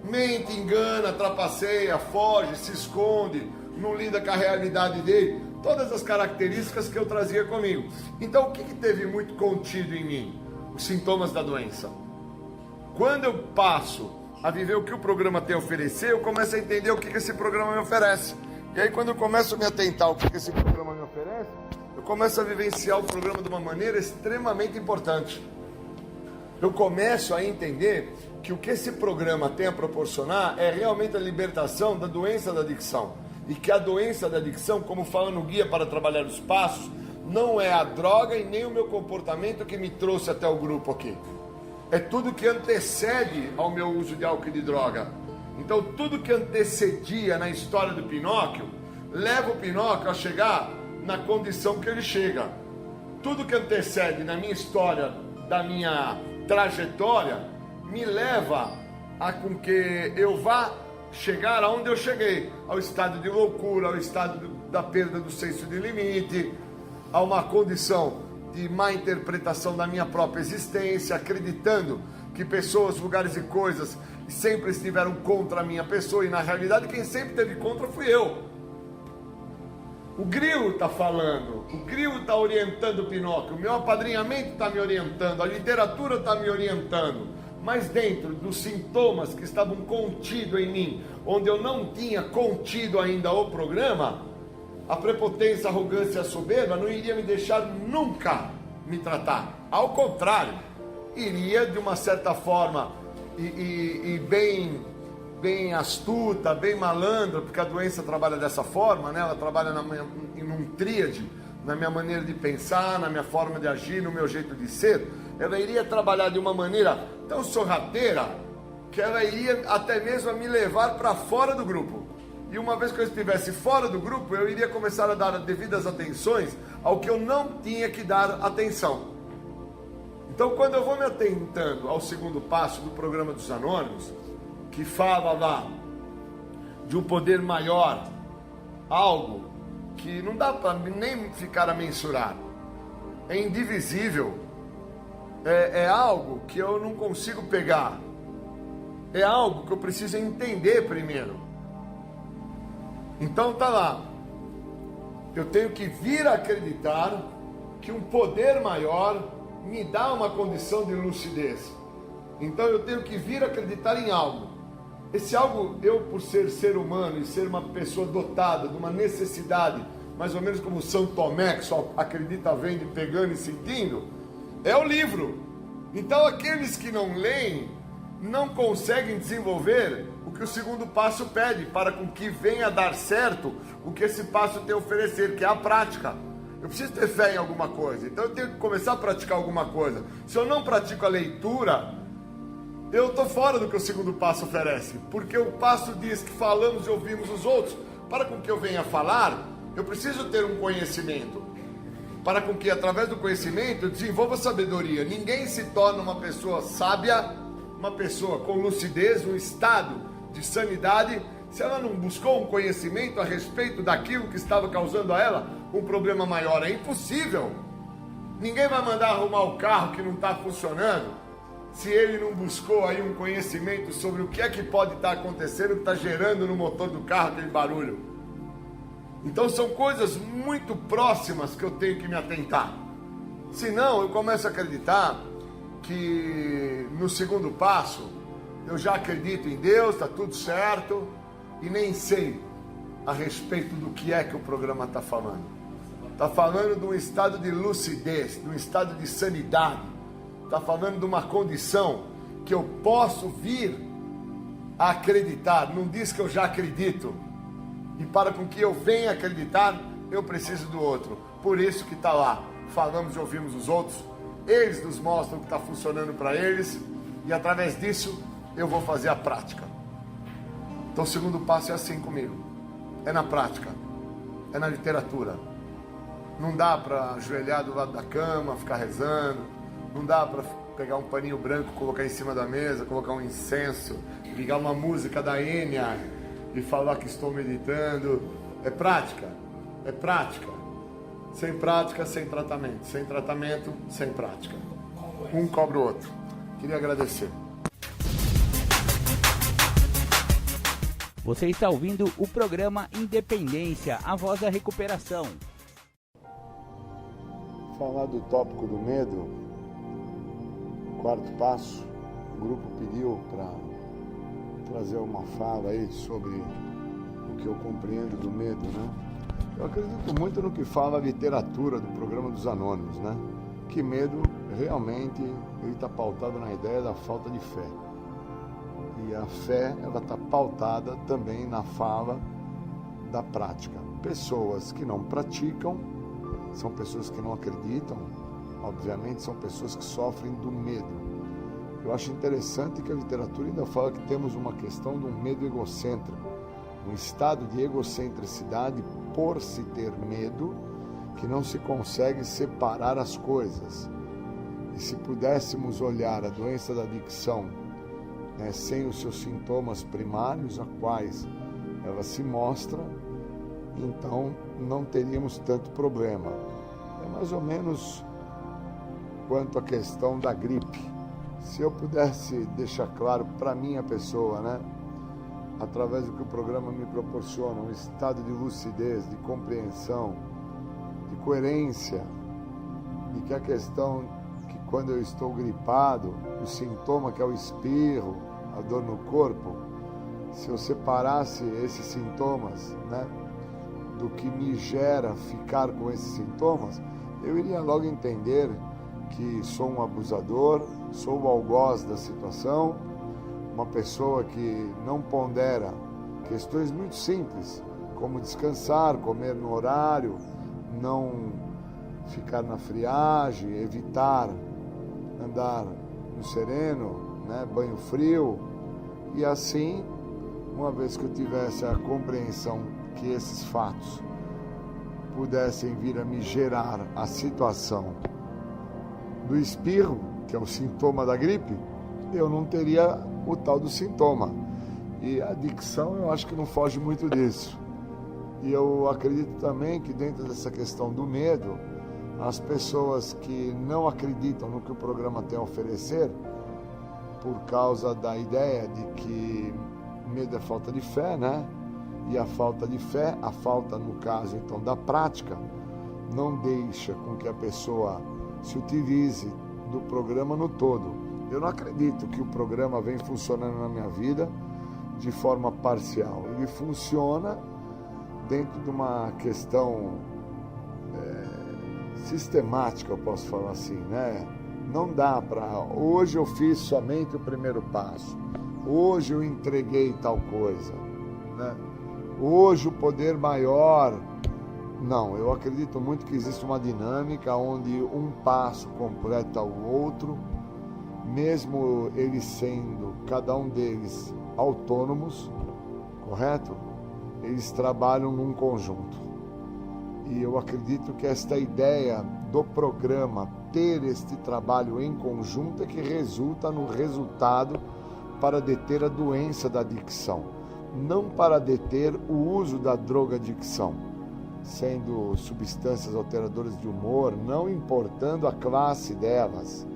Mente, engana, trapaceia, foge, se esconde, não lida com a realidade dele. Todas as características que eu trazia comigo. Então, o que teve muito contido em mim? Os sintomas da doença. Quando eu passo a viver o que o programa tem a oferecer, eu começo a entender o que esse programa me oferece. E aí, quando eu começo a me atentar ao que esse programa me oferece, eu começo a vivenciar o programa de uma maneira extremamente importante. Eu começo a entender que o que esse programa tem a proporcionar é realmente a libertação da doença da adicção. E que a doença da adicção, como fala no Guia para Trabalhar os Passos, não é a droga e nem o meu comportamento que me trouxe até o grupo aqui. É tudo que antecede ao meu uso de álcool e de droga. Então, tudo que antecedia na história do Pinóquio, leva o Pinóquio a chegar na condição que ele chega. Tudo que antecede na minha história, da minha trajetória, me leva a com que eu vá chegar aonde eu cheguei, ao estado de loucura, ao estado da perda do senso de limite, a uma condição de má interpretação da minha própria existência, acreditando que pessoas, lugares e coisas sempre estiveram contra a minha pessoa, e na realidade quem sempre esteve contra fui eu. O grilo está falando, o grilo está orientando o Pinóquio, o meu apadrinhamento está me orientando, a literatura está me orientando, mas dentro dos sintomas que estavam contidos em mim, onde eu não tinha contido ainda o programa, a prepotência, a arrogância e a soberba não iria me deixar nunca me tratar. Ao contrário, iria de uma certa forma e bem astuta, bem malandra, porque a doença trabalha dessa forma, né? Ela trabalha em um tríade, na minha maneira de pensar, na minha forma de agir, no meu jeito de ser. Ela iria trabalhar de uma maneira tão sorrateira que ela iria até mesmo me levar para fora do grupo. E uma vez que eu estivesse fora do grupo, eu iria começar a dar devidas atenções ao que eu não tinha que dar atenção. Então, quando eu vou me atentando ao segundo passo do programa dos Anônimos, que fala lá de um poder maior, algo que não dá para nem ficar a mensurar, é indivisível, é algo que eu não consigo pegar, é algo que eu preciso entender primeiro. Então tá lá, eu tenho que vir a acreditar que um poder maior me dá uma condição de lucidez. Então eu tenho que vir a acreditar em algo. Esse algo, eu por ser humano e ser uma pessoa dotada de uma necessidade, mais ou menos como São Tomé, que só acredita vendo, pegando e sentindo, é o livro. Então aqueles que não leem, não conseguem desenvolver o que o segundo passo pede, para com que venha a dar certo o que esse passo tem a oferecer, que é a prática. Eu preciso ter fé em alguma coisa, então eu tenho que começar a praticar alguma coisa. Se eu não pratico a leitura, eu estou fora do que o segundo passo oferece, porque o passo diz que falamos e ouvimos os outros. Para com que eu venha falar, eu preciso ter um conhecimento, para com que através do conhecimento eu desenvolva sabedoria. Ninguém se torna uma pessoa sábia, uma pessoa com lucidez, um estado de sanidade, se ela não buscou um conhecimento a respeito daquilo que estava causando a ela um problema maior. É impossível. Ninguém vai mandar arrumar o carro que não está funcionando se ele não buscou aí um conhecimento sobre o que é que pode estar acontecendo, que está gerando no motor do carro aquele barulho. Então são coisas muito próximas que eu tenho que me atentar. Senão eu começo a acreditar que no segundo passo eu já acredito em Deus, está tudo certo, e nem sei a respeito do que é que o programa está falando. Está falando de um estado de lucidez, de um estado de sanidade. Está falando de uma condição que eu posso vir a acreditar. Não diz que eu já acredito. E para com que eu venha acreditar, eu preciso do outro. Por isso que está lá. Falamos e ouvimos os outros. Eles nos mostram o que está funcionando para eles. E através disso, eu vou fazer a prática. Então o segundo passo é assim comigo. É na prática. É na literatura. Não dá para ajoelhar do lado da cama, ficar rezando. Não dá para pegar um paninho branco, colocar em cima da mesa, colocar um incenso, ligar uma música da Enya e falar que estou meditando. É prática. É prática. Sem prática, sem tratamento. Sem tratamento, sem prática. Um cobra o outro. Queria agradecer. Você está ouvindo o programa Independência, a voz da recuperação. Falar do tópico do medo, quarto passo, o grupo pediu para trazer uma fala aí sobre o que eu compreendo do medo, né? Eu acredito muito no que fala a literatura do programa dos Anônimos, né? Que medo realmente ele está pautado na ideia da falta de fé. E a fé, ela está pautada também na fala da prática. Pessoas que não praticam são pessoas que não acreditam, obviamente são pessoas que sofrem do medo. Eu acho interessante que a literatura ainda fala que temos uma questão de um medo egocêntrico, um estado de egocentricidade por se ter medo, que não se consegue separar as coisas. E se pudéssemos olhar a doença da adicção, sem os seus sintomas primários, a quais ela se mostra, então não teríamos tanto problema. É mais ou menos quanto à questão da gripe. Se eu pudesse deixar claro para minha pessoa, né, através do que o programa me proporciona, um estado de lucidez, de compreensão, de coerência, de que a questão que quando eu estou gripado, o sintoma que é o espirro, a dor no corpo, se eu separasse esses sintomas, né, do que me gera ficar com esses sintomas, eu iria logo entender que sou um abusador, sou o algoz da situação, uma pessoa que não pondera questões muito simples, como descansar, comer no horário, não ficar na friagem, evitar andar no sereno, né, banho frio, e assim, uma vez que eu tivesse a compreensão que esses fatos pudessem vir a me gerar a situação do espirro, que é o sintoma da gripe, eu não teria o tal do sintoma. E a adicção, eu acho que não foge muito disso. E eu acredito também que dentro dessa questão do medo, as pessoas que não acreditam no que o programa tem a oferecer, por causa da ideia de que medo é falta de fé, né? E a falta de fé, a falta, no caso, então, da prática, não deixa com que a pessoa se utilize do programa no todo. Eu não acredito que o programa vem funcionando na minha vida de forma parcial. Ele funciona dentro de uma questão sistemática, eu posso falar assim, né? Não dá para... Hoje eu fiz somente o primeiro passo. Hoje eu entreguei tal coisa, né? Hoje o poder maior... Não, eu acredito muito que existe uma dinâmica onde um passo completa o outro, mesmo eles sendo, cada um deles, autônomos, correto? Eles trabalham num conjunto. E eu acredito que esta ideia do programa ter este trabalho em conjunto é que resulta no resultado para deter a doença da adicção, não para deter o uso da drogadicção, sendo substâncias alteradoras de humor, não importando a classe delas,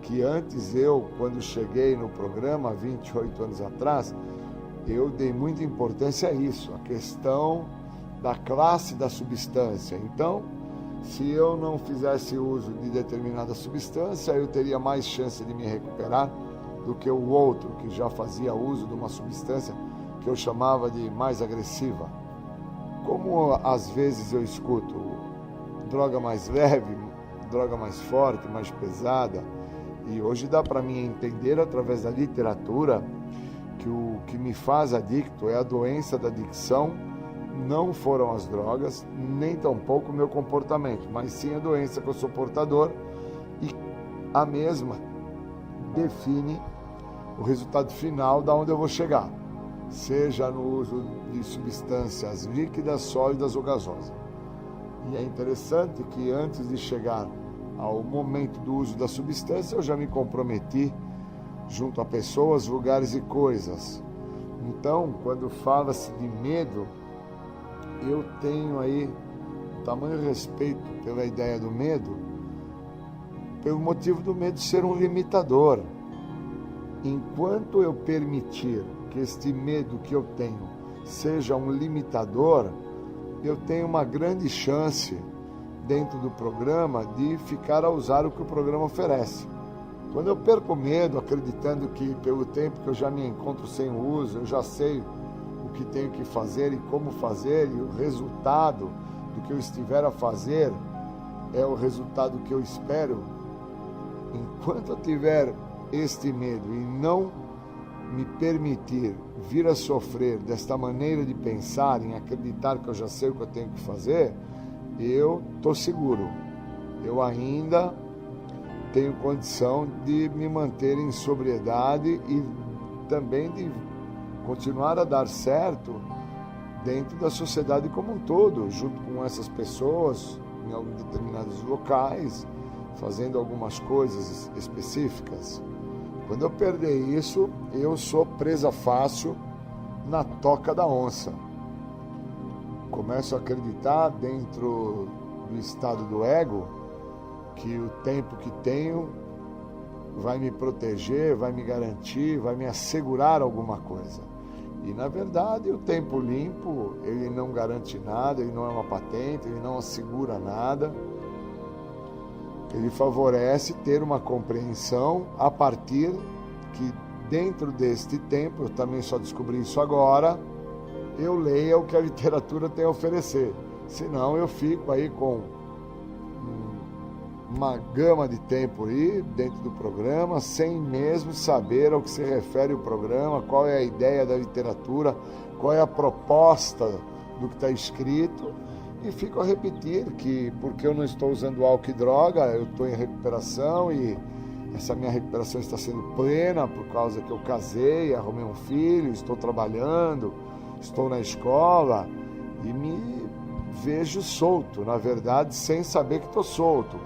que antes eu, quando cheguei no programa, 28 anos atrás, eu dei muita importância a isso, a questão da classe da substância. Então, se eu não fizesse uso de determinada substância, eu teria mais chance de me recuperar do que o outro, que já fazia uso de uma substância que eu chamava de mais agressiva. Como às vezes eu escuto droga mais leve, droga mais forte, mais pesada, e hoje dá para mim entender através da literatura que o que me faz adicto é a doença da adicção, não foram as drogas, nem tampouco o meu comportamento, mas sim a doença que eu sou portador, e a mesma define o resultado final da onde eu vou chegar, seja no uso de substâncias líquidas, sólidas ou gasosas. E é interessante que antes de chegar ao momento do uso da substância, eu já me comprometi junto a pessoas, lugares e coisas. Então, quando fala-se de medo, eu tenho aí tamanho respeito pela ideia do medo, pelo motivo do medo ser um limitador. Enquanto eu permitir que este medo que eu tenho seja um limitador, eu tenho uma grande chance dentro do programa de ficar a usar o que o programa oferece. Quando eu perco medo, acreditando que pelo tempo que eu já me encontro sem o uso, eu já sei o que tenho que fazer e como fazer, e o resultado do que eu estiver a fazer é o resultado que eu espero, enquanto eu tiver este medo e não me permitir vir a sofrer desta maneira de pensar, em acreditar que eu já sei o que eu tenho que fazer, eu estou seguro. Eu ainda tenho condição de me manter em sobriedade e também de continuar a dar certo dentro da sociedade como um todo, junto com essas pessoas em alguns determinados locais, fazendo algumas coisas específicas. Quando eu perder isso, eu sou presa fácil na toca da onça. Começo a acreditar dentro do estado do ego que o tempo que tenho vai me proteger, vai me garantir, vai me assegurar alguma coisa. E na verdade o tempo limpo, ele não garante nada, ele não é uma patente, ele não assegura nada. Ele favorece ter uma compreensão a partir que dentro deste tempo, eu também só descobri isso agora, eu leia o que a literatura tem a oferecer. Senão eu fico aí com uma gama de tempo aí dentro do programa, sem mesmo saber ao que se refere o programa, qual é a ideia da literatura, qual é a proposta do que está escrito, e fico a repetir que porque eu não estou usando álcool e droga, eu estou em recuperação e essa minha recuperação está sendo plena por causa que eu casei, arrumei um filho, estou trabalhando, estou na escola e me vejo solto, na verdade, sem saber que estou solto.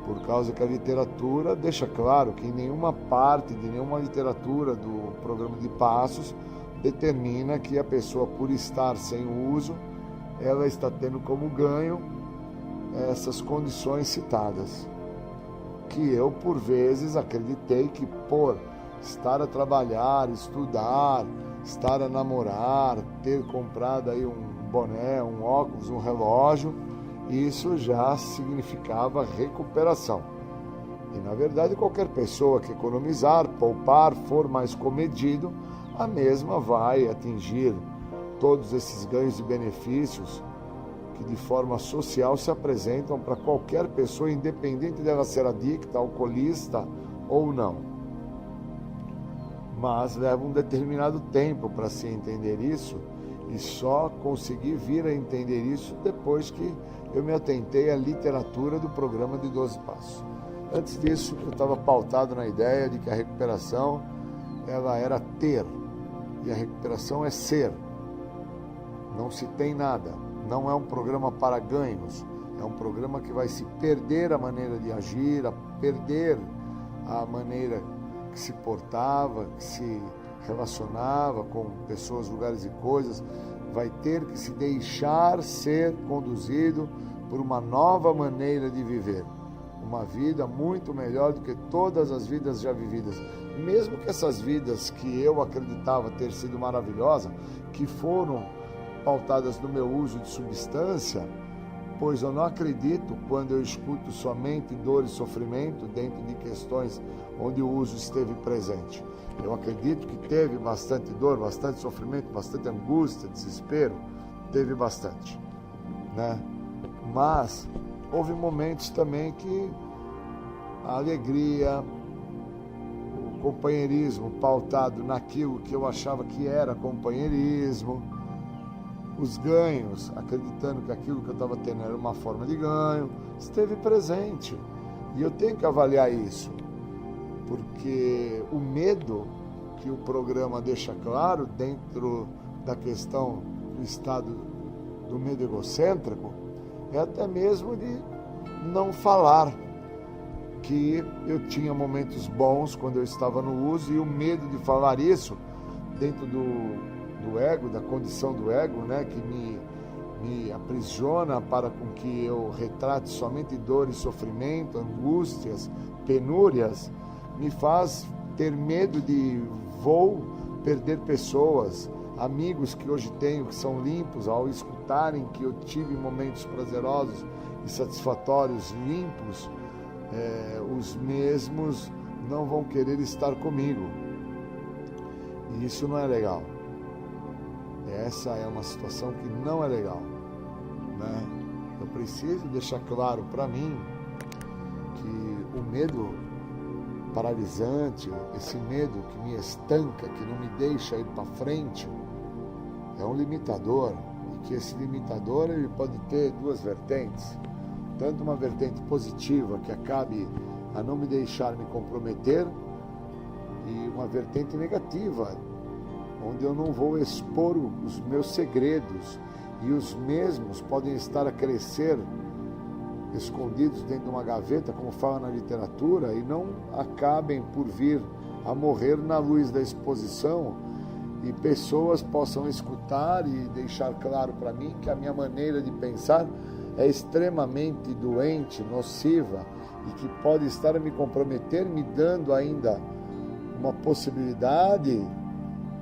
Por causa que a literatura deixa claro que em nenhuma parte de nenhuma literatura do programa de passos determina que a pessoa, por estar sem o uso, ela está tendo como ganho essas condições citadas. Que eu, por vezes, acreditei que por estar a trabalhar, estudar, estar a namorar, ter comprado aí um boné, um óculos, um relógio, isso já significava recuperação. E, na verdade, qualquer pessoa que economizar, poupar, for mais comedido, a mesma vai atingir todos esses ganhos e benefícios que de forma social se apresentam para qualquer pessoa, independente dela ser adicta, alcoolista ou não. Mas leva um determinado tempo para se entender isso, e só consegui vir a entender isso depois que eu me atentei à literatura do programa de 12 Passos. Antes disso, eu estava pautado na ideia de que a recuperação ela era ter, e a recuperação é ser. Não se tem nada, não é um programa para ganhos, é um programa que vai se perder a maneira de agir, a perder a maneira que se portava, que se relacionava com pessoas, lugares e coisas, vai ter que se deixar ser conduzido por uma nova maneira de viver, uma vida muito melhor do que todas as vidas já vividas, mesmo que essas vidas que eu acreditava ter sido maravilhosas, que foram pautadas no meu uso de substância, pois eu não acredito quando eu escuto somente dor e sofrimento dentro de questões onde o uso esteve presente. Eu acredito que teve bastante dor, bastante sofrimento, bastante angústia, desespero, teve bastante, né? Mas houve momentos também que a alegria, o companheirismo pautado naquilo que eu achava que era companheirismo, os ganhos, acreditando que aquilo que eu estava tendo era uma forma de ganho, esteve presente. E eu tenho que avaliar isso, porque o medo que o programa deixa claro dentro da questão do estado do medo egocêntrico é até mesmo de não falar que eu tinha momentos bons quando eu estava no uso, e o medo de falar isso dentro do ego, da condição do ego, né, que me aprisiona para com que eu retrate somente dor e sofrimento, angústias, penúrias, me faz ter medo de vou perder pessoas, amigos que hoje tenho que são limpos, ao escutarem que eu tive momentos prazerosos e satisfatórios limpos, os mesmos não vão querer estar comigo. E isso não é legal. Essa é uma situação que não é legal, né? Eu preciso deixar claro para mim que o medo paralisante, esse medo que me estanca, que não me deixa ir para frente, é um limitador, e que esse limitador ele pode ter duas vertentes, tanto uma vertente positiva que acabe a não me deixar me comprometer, e uma vertente negativa, onde eu não vou expor os meus segredos, e os mesmos podem estar a crescer escondidos dentro de uma gaveta, como fala na literatura, e não acabem por vir a morrer na luz da exposição, e pessoas possam escutar e deixar claro para mim que a minha maneira de pensar é extremamente doente, nociva, e que pode estar a me comprometer, me dando ainda uma possibilidade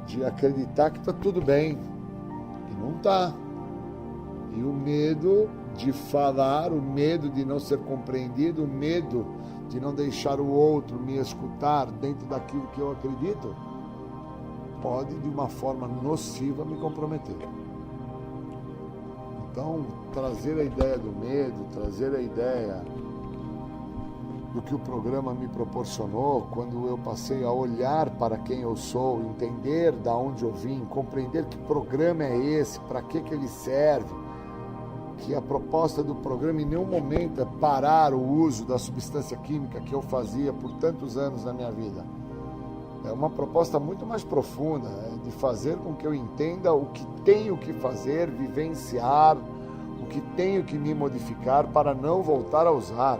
de acreditar que está tudo bem, e não está. E o medo de falar, o medo de não ser compreendido, o medo de não deixar o outro me escutar dentro daquilo que eu acredito, pode de uma forma nociva me comprometer. Então, trazer a ideia do medo, trazer a ideia do que o programa me proporcionou, quando eu passei a olhar para quem eu sou, entender de onde eu vim, compreender que programa é esse, para que ele serve, que a proposta do programa em nenhum momento é parar o uso da substância química que eu fazia por tantos anos na minha vida. É uma proposta muito mais profunda, de fazer com que eu entenda o que tenho que fazer, vivenciar, o que tenho que me modificar para não voltar a usar.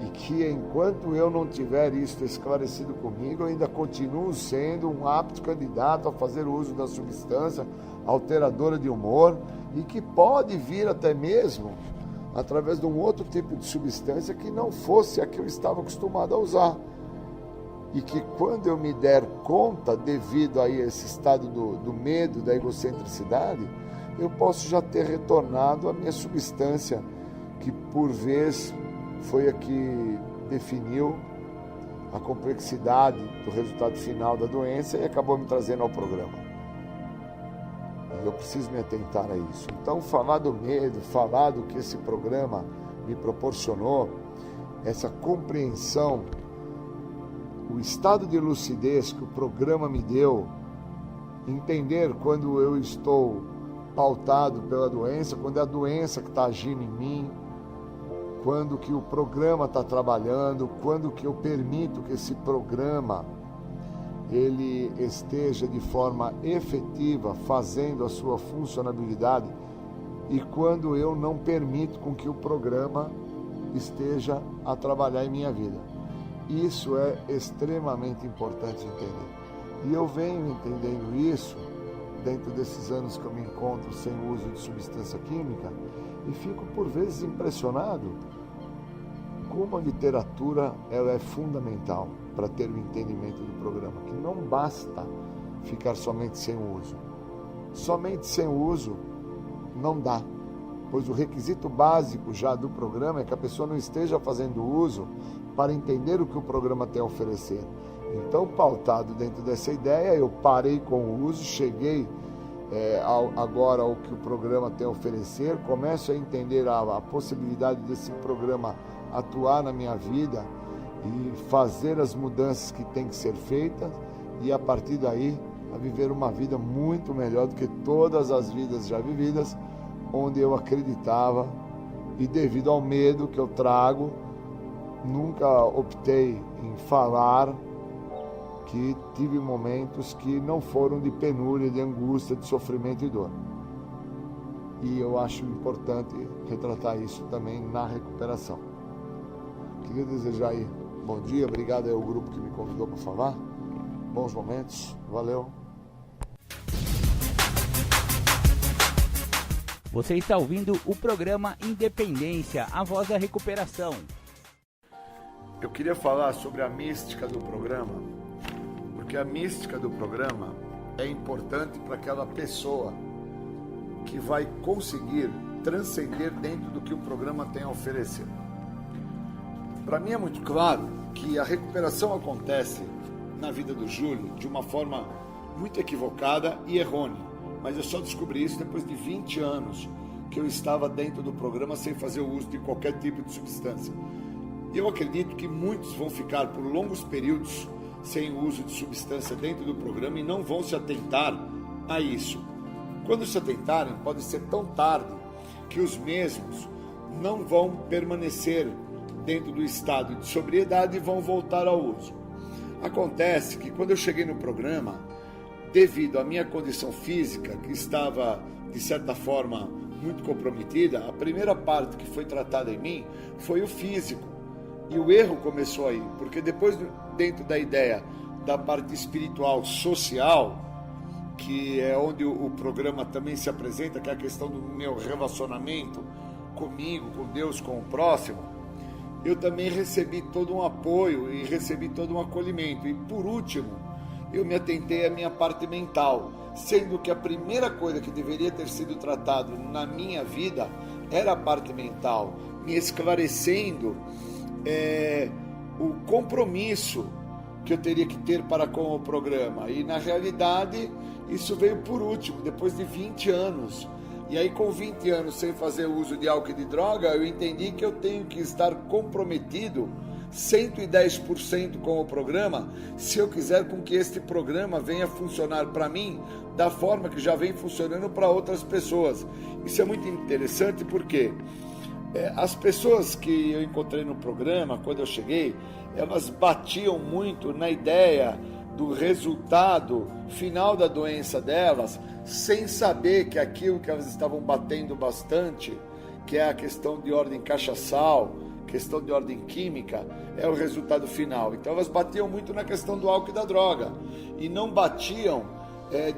E que enquanto eu não tiver isso esclarecido comigo, eu ainda continuo sendo um apto candidato a fazer uso da substância alteradora de humor, e que pode vir até mesmo através de um outro tipo de substância que não fosse a que eu estava acostumado a usar. E que quando eu me der conta, devido a esse estado do medo, da egocentricidade, eu posso já ter retornado à minha substância, que por vez foi a que definiu a complexidade do resultado final da doença e acabou me trazendo ao programa. E eu preciso me atentar a isso. Então, falar do medo, falar do que esse programa me proporcionou, essa compreensão, o estado de lucidez que o programa me deu, entender quando eu estou pautado pela doença, quando é a doença que está agindo em mim, quando que o programa está trabalhando, quando que eu permito que esse programa ele esteja de forma efetiva fazendo a sua funcionalidade, e quando eu não permito com que o programa esteja a trabalhar em minha vida. Isso é extremamente importante entender. E eu venho entendendo isso dentro desses anos que eu me encontro sem uso de substância química, e fico por vezes impressionado como a literatura ela é fundamental para ter o entendimento do programa, que não basta ficar somente sem o uso. Somente sem o uso não dá, pois o requisito básico já do programa é que a pessoa não esteja fazendo uso para entender o que o programa tem a oferecer. Então, pautado dentro dessa ideia, eu parei com o uso, cheguei agora ao que o programa tem a oferecer, começo a entender a possibilidade desse programa atuar na minha vida, e fazer as mudanças que tem que ser feitas e a partir daí a viver uma vida muito melhor do que todas as vidas já vividas, onde eu acreditava e devido ao medo que eu trago, nunca optei em falar que tive momentos que não foram de penúria, de angústia, de sofrimento e dor. E eu acho importante retratar isso também na recuperação. Queria desejar aí bom dia, obrigado ao grupo que me convidou para falar. Bons momentos, valeu. Você está ouvindo o programa Independência, a voz da recuperação. Eu queria falar sobre a mística do programa, porque a mística do programa é importante para aquela pessoa que vai conseguir transcender dentro do que o programa tem a oferecer. Para mim é muito claro que a recuperação acontece na vida do Júlio de uma forma muito equivocada e errônea, mas eu só descobri isso depois de 20 anos que eu estava dentro do programa sem fazer o uso de qualquer tipo de substância. Eu acredito que muitos vão ficar por longos períodos sem o uso de substância dentro do programa e não vão se atentar a isso. Quando se atentarem, pode ser tão tarde que os mesmos não vão permanecer dentro do estado de sobriedade e vão voltar ao uso. Acontece que quando eu cheguei no programa, devido à minha condição física, que estava, de certa forma, muito comprometida, a primeira parte que foi tratada em mim foi o físico. E o erro começou aí, porque depois, dentro da ideia da parte espiritual, social, que é onde o programa também se apresenta, que é a questão do meu relacionamento comigo, com Deus, com o próximo, eu também recebi todo um apoio e recebi todo um acolhimento. E por último, eu me atentei à minha parte mental, sendo que a primeira coisa que deveria ter sido tratado na minha vida era a parte mental, me esclarecendo o compromisso que eu teria que ter para com o programa. E na realidade, isso veio por último, depois de 20 anos. E aí com 20 anos sem fazer uso de álcool e de droga, eu entendi que eu tenho que estar comprometido 110% com o programa, se eu quiser com que este programa venha funcionar para mim da forma que já vem funcionando para outras pessoas. Isso é muito interessante porque as pessoas que eu encontrei no programa, quando eu cheguei, elas batiam muito na ideia do resultado final da doença delas, sem saber que aquilo que elas estavam batendo bastante, que é a questão de ordem cachaçal, questão de ordem química, é o resultado final. Então elas batiam muito na questão do álcool e da droga, e não batiam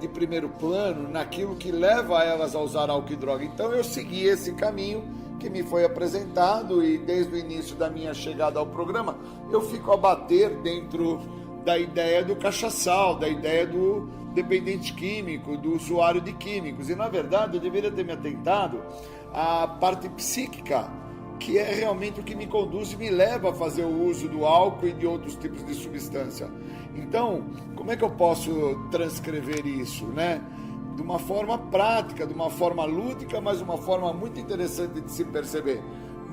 de primeiro plano naquilo que leva elas a usar álcool e droga. Então eu segui esse caminho que me foi apresentado, e desde o início da minha chegada ao programa, eu fico a bater dentro da ideia do cachaçal, da ideia do dependente químico, do usuário de químicos. E na verdade eu deveria ter me atentado à parte psíquica, que é realmente o que me conduz e me leva a fazer o uso do álcool e de outros tipos de substância. Então, como é que eu posso transcrever isso, né? De uma forma prática, de uma forma lúdica, mas uma forma muito interessante de se perceber.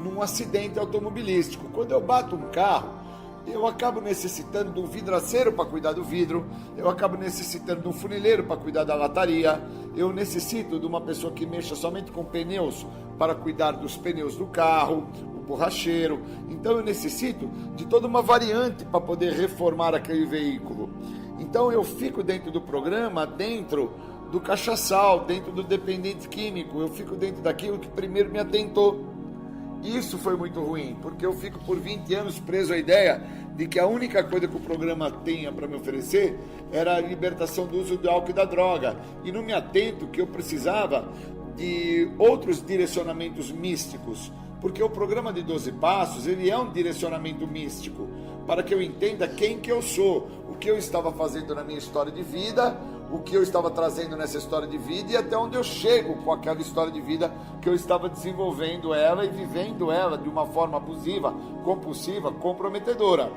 Num acidente automobilístico, quando eu bato um carro, eu acabo necessitando de um vidraceiro para cuidar do vidro, eu acabo necessitando de um funileiro para cuidar da lataria, eu necessito de uma pessoa que mexa somente com pneus para cuidar dos pneus do carro, o borracheiro. Então eu necessito de toda uma variante para poder reformar aquele veículo. Então eu fico dentro do programa, dentro do cachaçal, dentro do dependente químico, eu fico dentro daquilo que primeiro me atentou. Isso foi muito ruim, porque eu fico por 20 anos preso à ideia de que a única coisa que o programa tinha para me oferecer era a libertação do uso do álcool e da droga, e não me atento que eu precisava de outros direcionamentos místicos, porque o programa de 12 Passos, ele é um direcionamento místico, para que eu entenda quem que eu sou, o que eu estava fazendo na minha história de vida, o que eu estava trazendo nessa história de vida e até onde eu chego com aquela história de vida que eu estava desenvolvendo ela e vivendo ela de uma forma abusiva, compulsiva, comprometedora.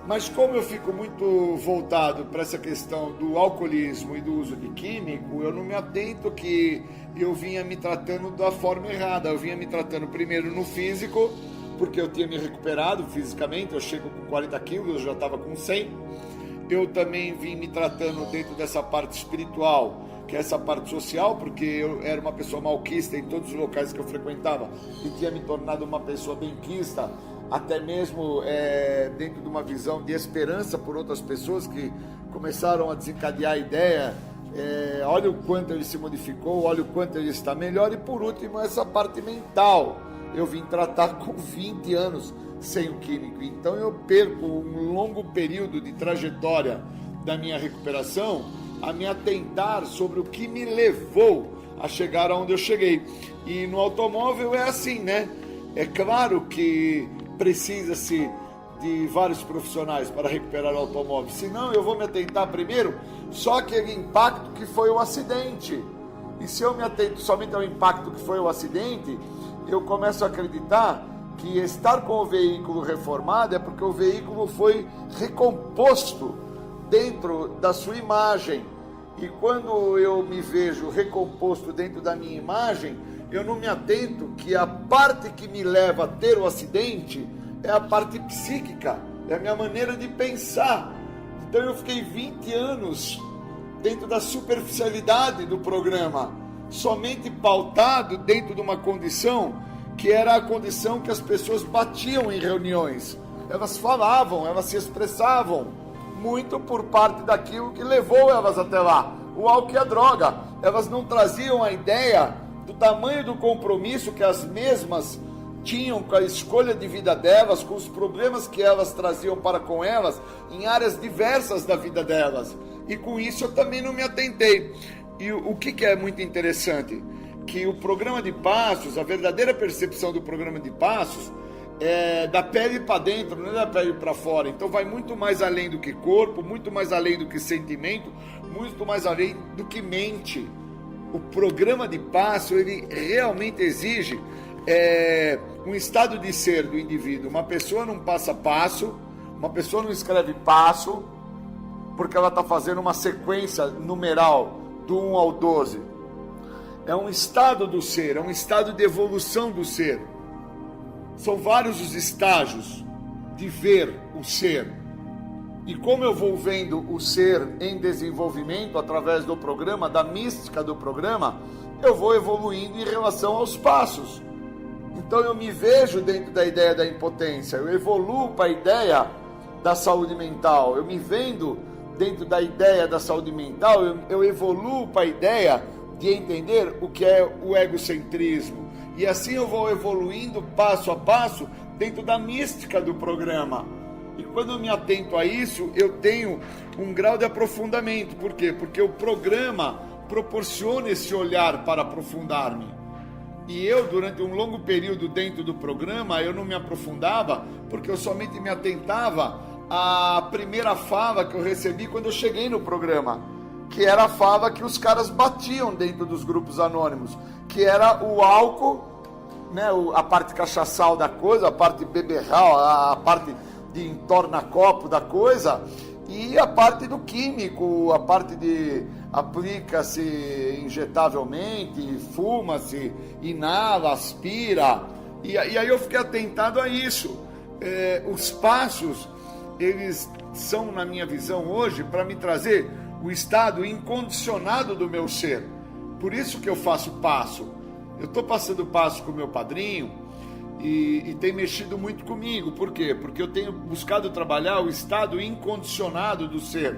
Mas como eu fico muito voltado para essa questão do alcoolismo e do uso de químico, eu não me atento que eu vinha me tratando da forma errada. Eu vinha me tratando primeiro no físico, porque eu tinha me recuperado fisicamente, eu chego com 40 quilos, eu já estava com 100. Eu também vim me tratando dentro dessa parte espiritual, que é essa parte social, porque eu era uma pessoa malquista em todos os locais que eu frequentava e tinha me tornado uma pessoa benquista, até mesmo dentro de uma visão de esperança por outras pessoas que começaram a desencadear a ideia. Olha o quanto ele se modificou, olha o quanto ele está melhor. E por último, essa parte mental, eu vim tratar com 20 anos sem o químico. Então eu perco um longo período de trajetória da minha recuperação a me atentar sobre o que me levou a chegar aonde eu cheguei. E no automóvel é assim, né? É claro que precisa-se de vários profissionais para recuperar o automóvel, senão eu vou me atentar primeiro só aquele impacto que foi o acidente. E se eu me atento somente ao impacto que foi o acidente, eu começo a acreditar que estar com o veículo reformado é porque o veículo foi recomposto dentro da sua imagem. E quando eu me vejo recomposto dentro da minha imagem, eu não me atento que a parte que me leva a ter o acidente é a parte psíquica, é a minha maneira de pensar. Então eu fiquei 20 anos dentro da superficialidade do programa, somente pautado dentro de uma condição que era a condição que as pessoas batiam em reuniões. Elas falavam, elas se expressavam muito por parte daquilo que levou elas até lá, o álcool e a droga. Elas não traziam a ideia do tamanho do compromisso que as mesmas tinham com a escolha de vida delas, com os problemas que elas traziam para com elas, em áreas diversas da vida delas. E com isso eu também não me atentei. E o que é muito interessante? Que o programa de passos, a verdadeira percepção do programa de passos, é da pele para dentro, não é da pele para fora. Então vai muito mais além do que corpo, muito mais além do que sentimento, muito mais além do que mente. O programa de passo, ele realmente exige um estado de ser do indivíduo. Uma pessoa não passa passo, uma pessoa não escreve passo, porque ela está fazendo uma sequência numeral do 1 ao 12. É um estado do ser, é um estado de evolução do ser. São vários os estágios de ver o ser. E como eu vou vendo o ser em desenvolvimento através do programa, da mística do programa, eu vou evoluindo em relação aos passos. Então eu me vejo dentro da ideia da impotência, eu evoluo para a ideia da saúde mental. Eu me vendo dentro da ideia da saúde mental, eu evoluo para a ideia de entender o que é o egocentrismo. E assim eu vou evoluindo passo a passo dentro da mística do programa. E quando eu me atento a isso, eu tenho um grau de aprofundamento. Por quê? Porque o programa proporciona esse olhar para aprofundar-me. E eu, durante um longo período dentro do programa, eu não me aprofundava, porque eu somente me atentava à primeira fala que eu recebi quando eu cheguei no programa, que era a fala que os caras batiam dentro dos grupos anônimos, que era o álcool, né, a parte cachaçal da coisa, a parte beberral, a parte de entorna-copo da coisa, e a parte do químico, a parte de aplica-se injetavelmente, fuma-se, inala, aspira. E aí eu fiquei atentado a isso. Os passos, eles são, na minha visão hoje, para me trazer o estado incondicionado do meu ser. Por isso que eu faço passo. Eu estou passando passo com o meu padrinho e tem mexido muito comigo. Por quê? Porque eu tenho buscado trabalhar o estado incondicionado do ser.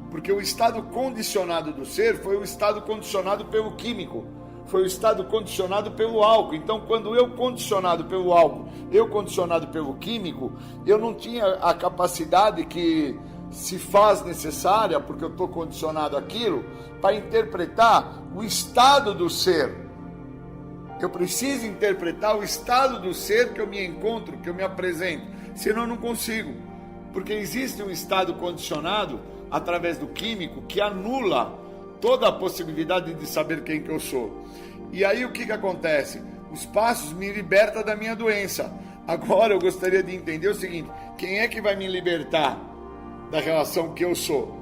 Porque o estado condicionado do ser foi o estado condicionado pelo químico, foi o estado condicionado pelo álcool. Então, quando eu condicionado pelo álcool, eu condicionado pelo químico, eu não tinha a capacidade que se faz necessária, porque eu estou condicionado àquilo, para interpretar o estado do ser. Eu preciso interpretar o estado do ser que eu me encontro, que eu me apresento, senão eu não consigo. Porque existe um estado condicionado através do químico que anula toda a possibilidade de saber quem que eu sou. E aí o que acontece? Os passos me libertam da minha doença. Agora eu gostaria de entender o seguinte: quem é que vai me libertar da relação que eu sou,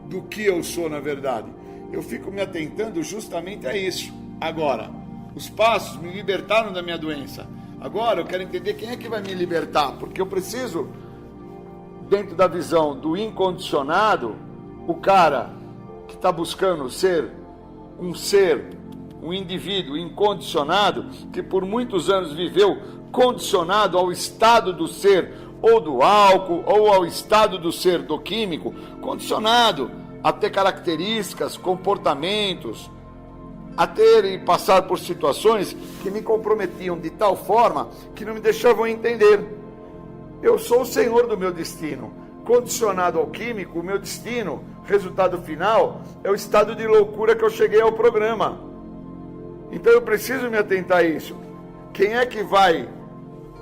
do que eu sou na verdade? Eu fico me atentando justamente a isso. Agora, os passos me libertaram da minha doença. Agora eu quero entender quem é que vai me libertar, porque eu preciso, dentro da visão do incondicionado, o cara que está buscando ser, um indivíduo incondicionado, que por muitos anos viveu condicionado ao estado do ser, ou do álcool, ou ao estado do ser do químico, condicionado a ter características, comportamentos, a ter e passar por situações que me comprometiam de tal forma que não me deixavam entender. Eu sou o senhor do meu destino. Condicionado ao químico, o meu destino, resultado final, é o estado de loucura que eu cheguei ao programa. Então eu preciso me atentar a isso. Quem é que vai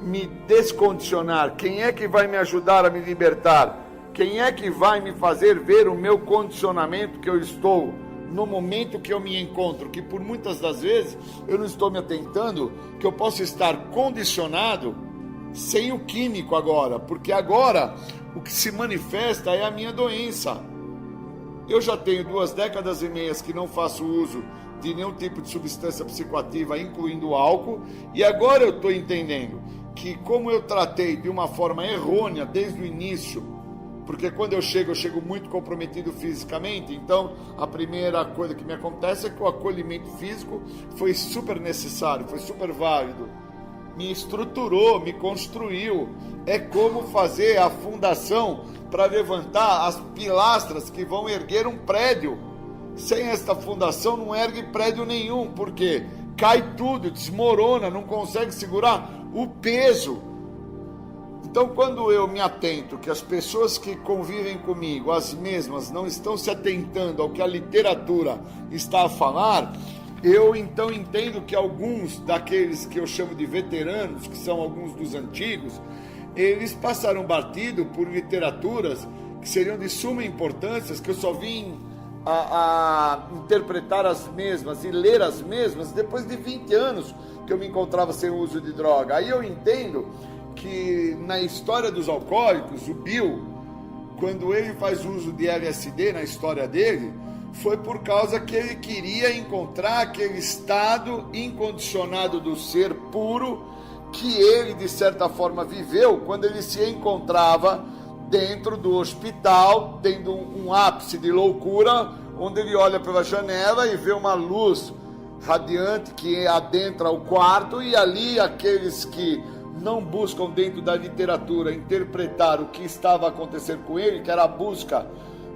me descondicionar? Quem é que vai me ajudar a me libertar? Quem é que vai me fazer ver o meu condicionamento que eu estou no momento que eu me encontro? Que por muitas das vezes eu não estou me atentando que eu posso estar condicionado sem o químico agora, porque agora o que se manifesta é a minha doença. Eu já tenho 2 décadas e meias que não faço uso de nenhum tipo de substância psicoativa, incluindo álcool, e agora eu estou entendendo que como eu tratei de uma forma errônea desde o início, porque quando eu chego muito comprometido fisicamente, então a primeira coisa que me acontece é que o acolhimento físico foi super necessário, foi super válido, me estruturou, me construiu. É como fazer a fundação para levantar as pilastras que vão erguer um prédio. Sem esta fundação não ergue prédio nenhum, porque cai tudo, desmorona, não consegue segurar o peso. Então, quando eu me atento que as pessoas que convivem comigo, as mesmas, não estão se atentando ao que a literatura está a falar, eu então entendo que alguns daqueles que eu chamo de veteranos, que são alguns dos antigos, eles passaram batido por literaturas que seriam de suma importância, que eu só vim a interpretar as mesmas e ler as mesmas depois de 20 anos que eu me encontrava sem o uso de droga. Aí eu entendo que na história dos alcoólicos, o Bill, quando ele faz uso de LSD na história dele, foi por causa que ele queria encontrar aquele estado incondicionado do ser puro que ele, de certa forma, viveu quando ele se encontrava dentro do hospital, tendo um ápice de loucura, onde ele olha pela janela e vê uma luz radiante que adentra o quarto, e ali aqueles que não buscam dentro da literatura interpretar o que estava acontecendo com ele, que era a busca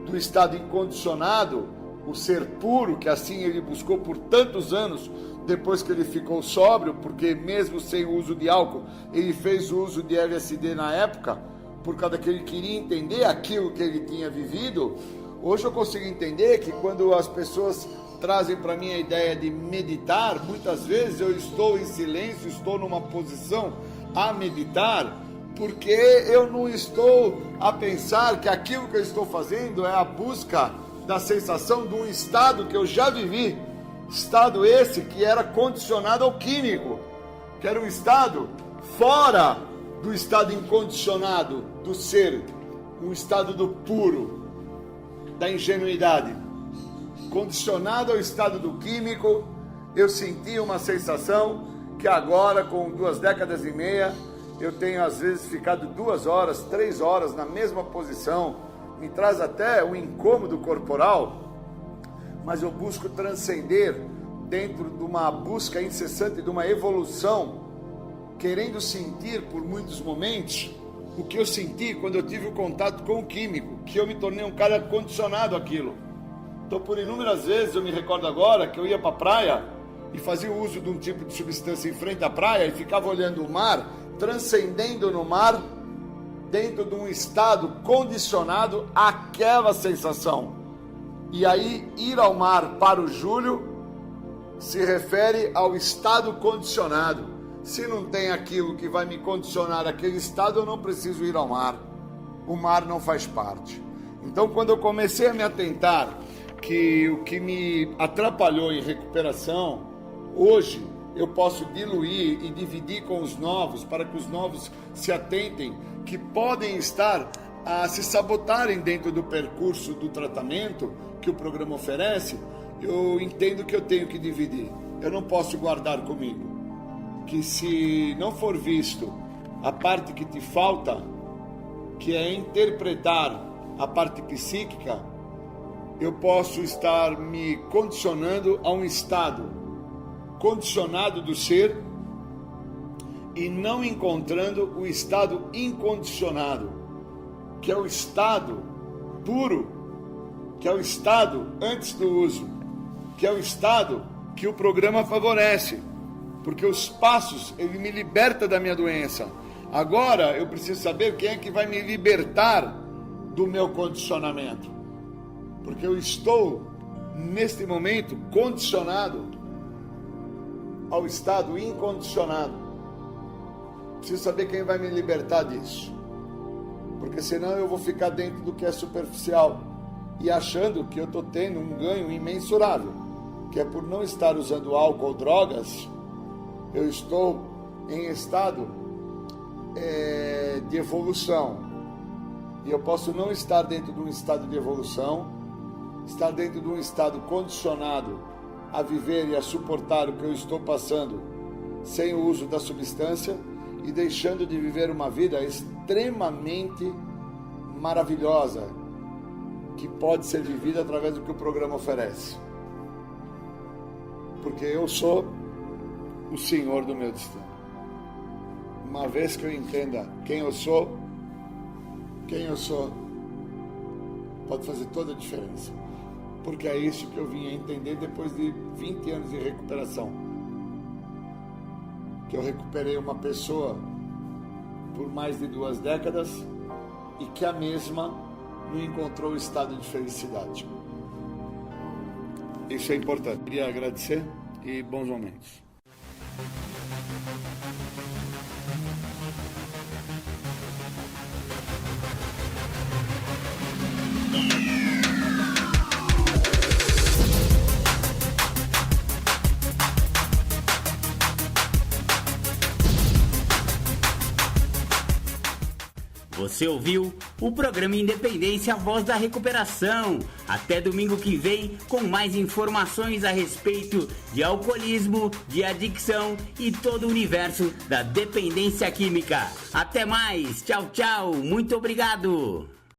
do estado incondicionado, o ser puro, que assim ele buscou por tantos anos depois que ele ficou sóbrio, porque mesmo sem o uso de álcool, ele fez o uso de LSD na época, por causa que ele queria entender aquilo que ele tinha vivido. Hoje eu consigo entender que quando as pessoas trazem para mim a ideia de meditar, muitas vezes eu estou em silêncio, estou numa posição a meditar, porque eu não estou a pensar que aquilo que eu estou fazendo é a busca da sensação de um estado que eu já vivi, estado esse que era condicionado ao químico, que era um estado fora do estado incondicionado do ser, um estado do puro, da ingenuidade. Condicionado ao estado do químico, eu senti uma sensação que agora, com 2 décadas e meia, eu tenho às vezes ficado 2 horas, 3 horas na mesma posição, me traz até um incômodo corporal, mas eu busco transcender dentro de uma busca incessante, de uma evolução, querendo sentir por muitos momentos o que eu senti quando eu tive o contato com o químico, que eu me tornei um cara condicionado àquilo. Então, por inúmeras vezes, eu me recordo agora que eu ia para a praia e fazia o uso de um tipo de substância em frente à praia e ficava olhando o mar, transcendendo no mar, dentro de um estado condicionado àquela sensação. E aí, ir ao mar para o Júlio se refere ao estado condicionado. Se não tem aquilo que vai me condicionar àquele estado, eu não preciso ir ao mar. O mar não faz parte. Então, quando eu comecei a me atentar que o que me atrapalhou em recuperação, hoje eu posso diluir e dividir com os novos, para que os novos se atentem, que podem estar a se sabotarem dentro do percurso do tratamento que o programa oferece. Eu entendo que eu tenho que dividir. Eu não posso guardar comigo. que se não for visto a parte que te falta, que é interpretar a parte psíquica, eu posso estar me condicionando a um estado condicionado do ser e não encontrando o estado incondicionado, que é o estado puro, que é o estado antes do uso, que é o estado que o programa favorece, porque os passos, ele me liberta da minha doença. Agora eu preciso saber quem é que vai me libertar do meu condicionamento, porque eu estou neste momento condicionado ao estado incondicionado. Preciso saber quem vai me libertar disso, porque senão eu vou ficar dentro do que é superficial e achando que eu estou tendo um ganho imensurável, que é por não estar usando álcool ou drogas, eu estou em estado de evolução. E eu posso não estar dentro de um estado de evolução, estar dentro de um estado condicionado a viver e a suportar o que eu estou passando sem o uso da substância e deixando de viver uma vida extremamente maravilhosa que pode ser vivida através do que o programa oferece. Porque eu sou o senhor do meu destino. Uma vez que eu entenda quem eu sou, pode fazer toda a diferença. Porque é isso que eu vim a entender depois de 20 anos de recuperação. Que eu recuperei uma pessoa por mais de 2 décadas e que a mesma não encontrou o estado de felicidade. Isso é importante. Queria agradecer e bons momentos. Você ouviu o programa Independência, a voz da recuperação. Até domingo que vem com mais informações a respeito de alcoolismo, de adicção e todo o universo da dependência química. Até mais, tchau, tchau, muito obrigado.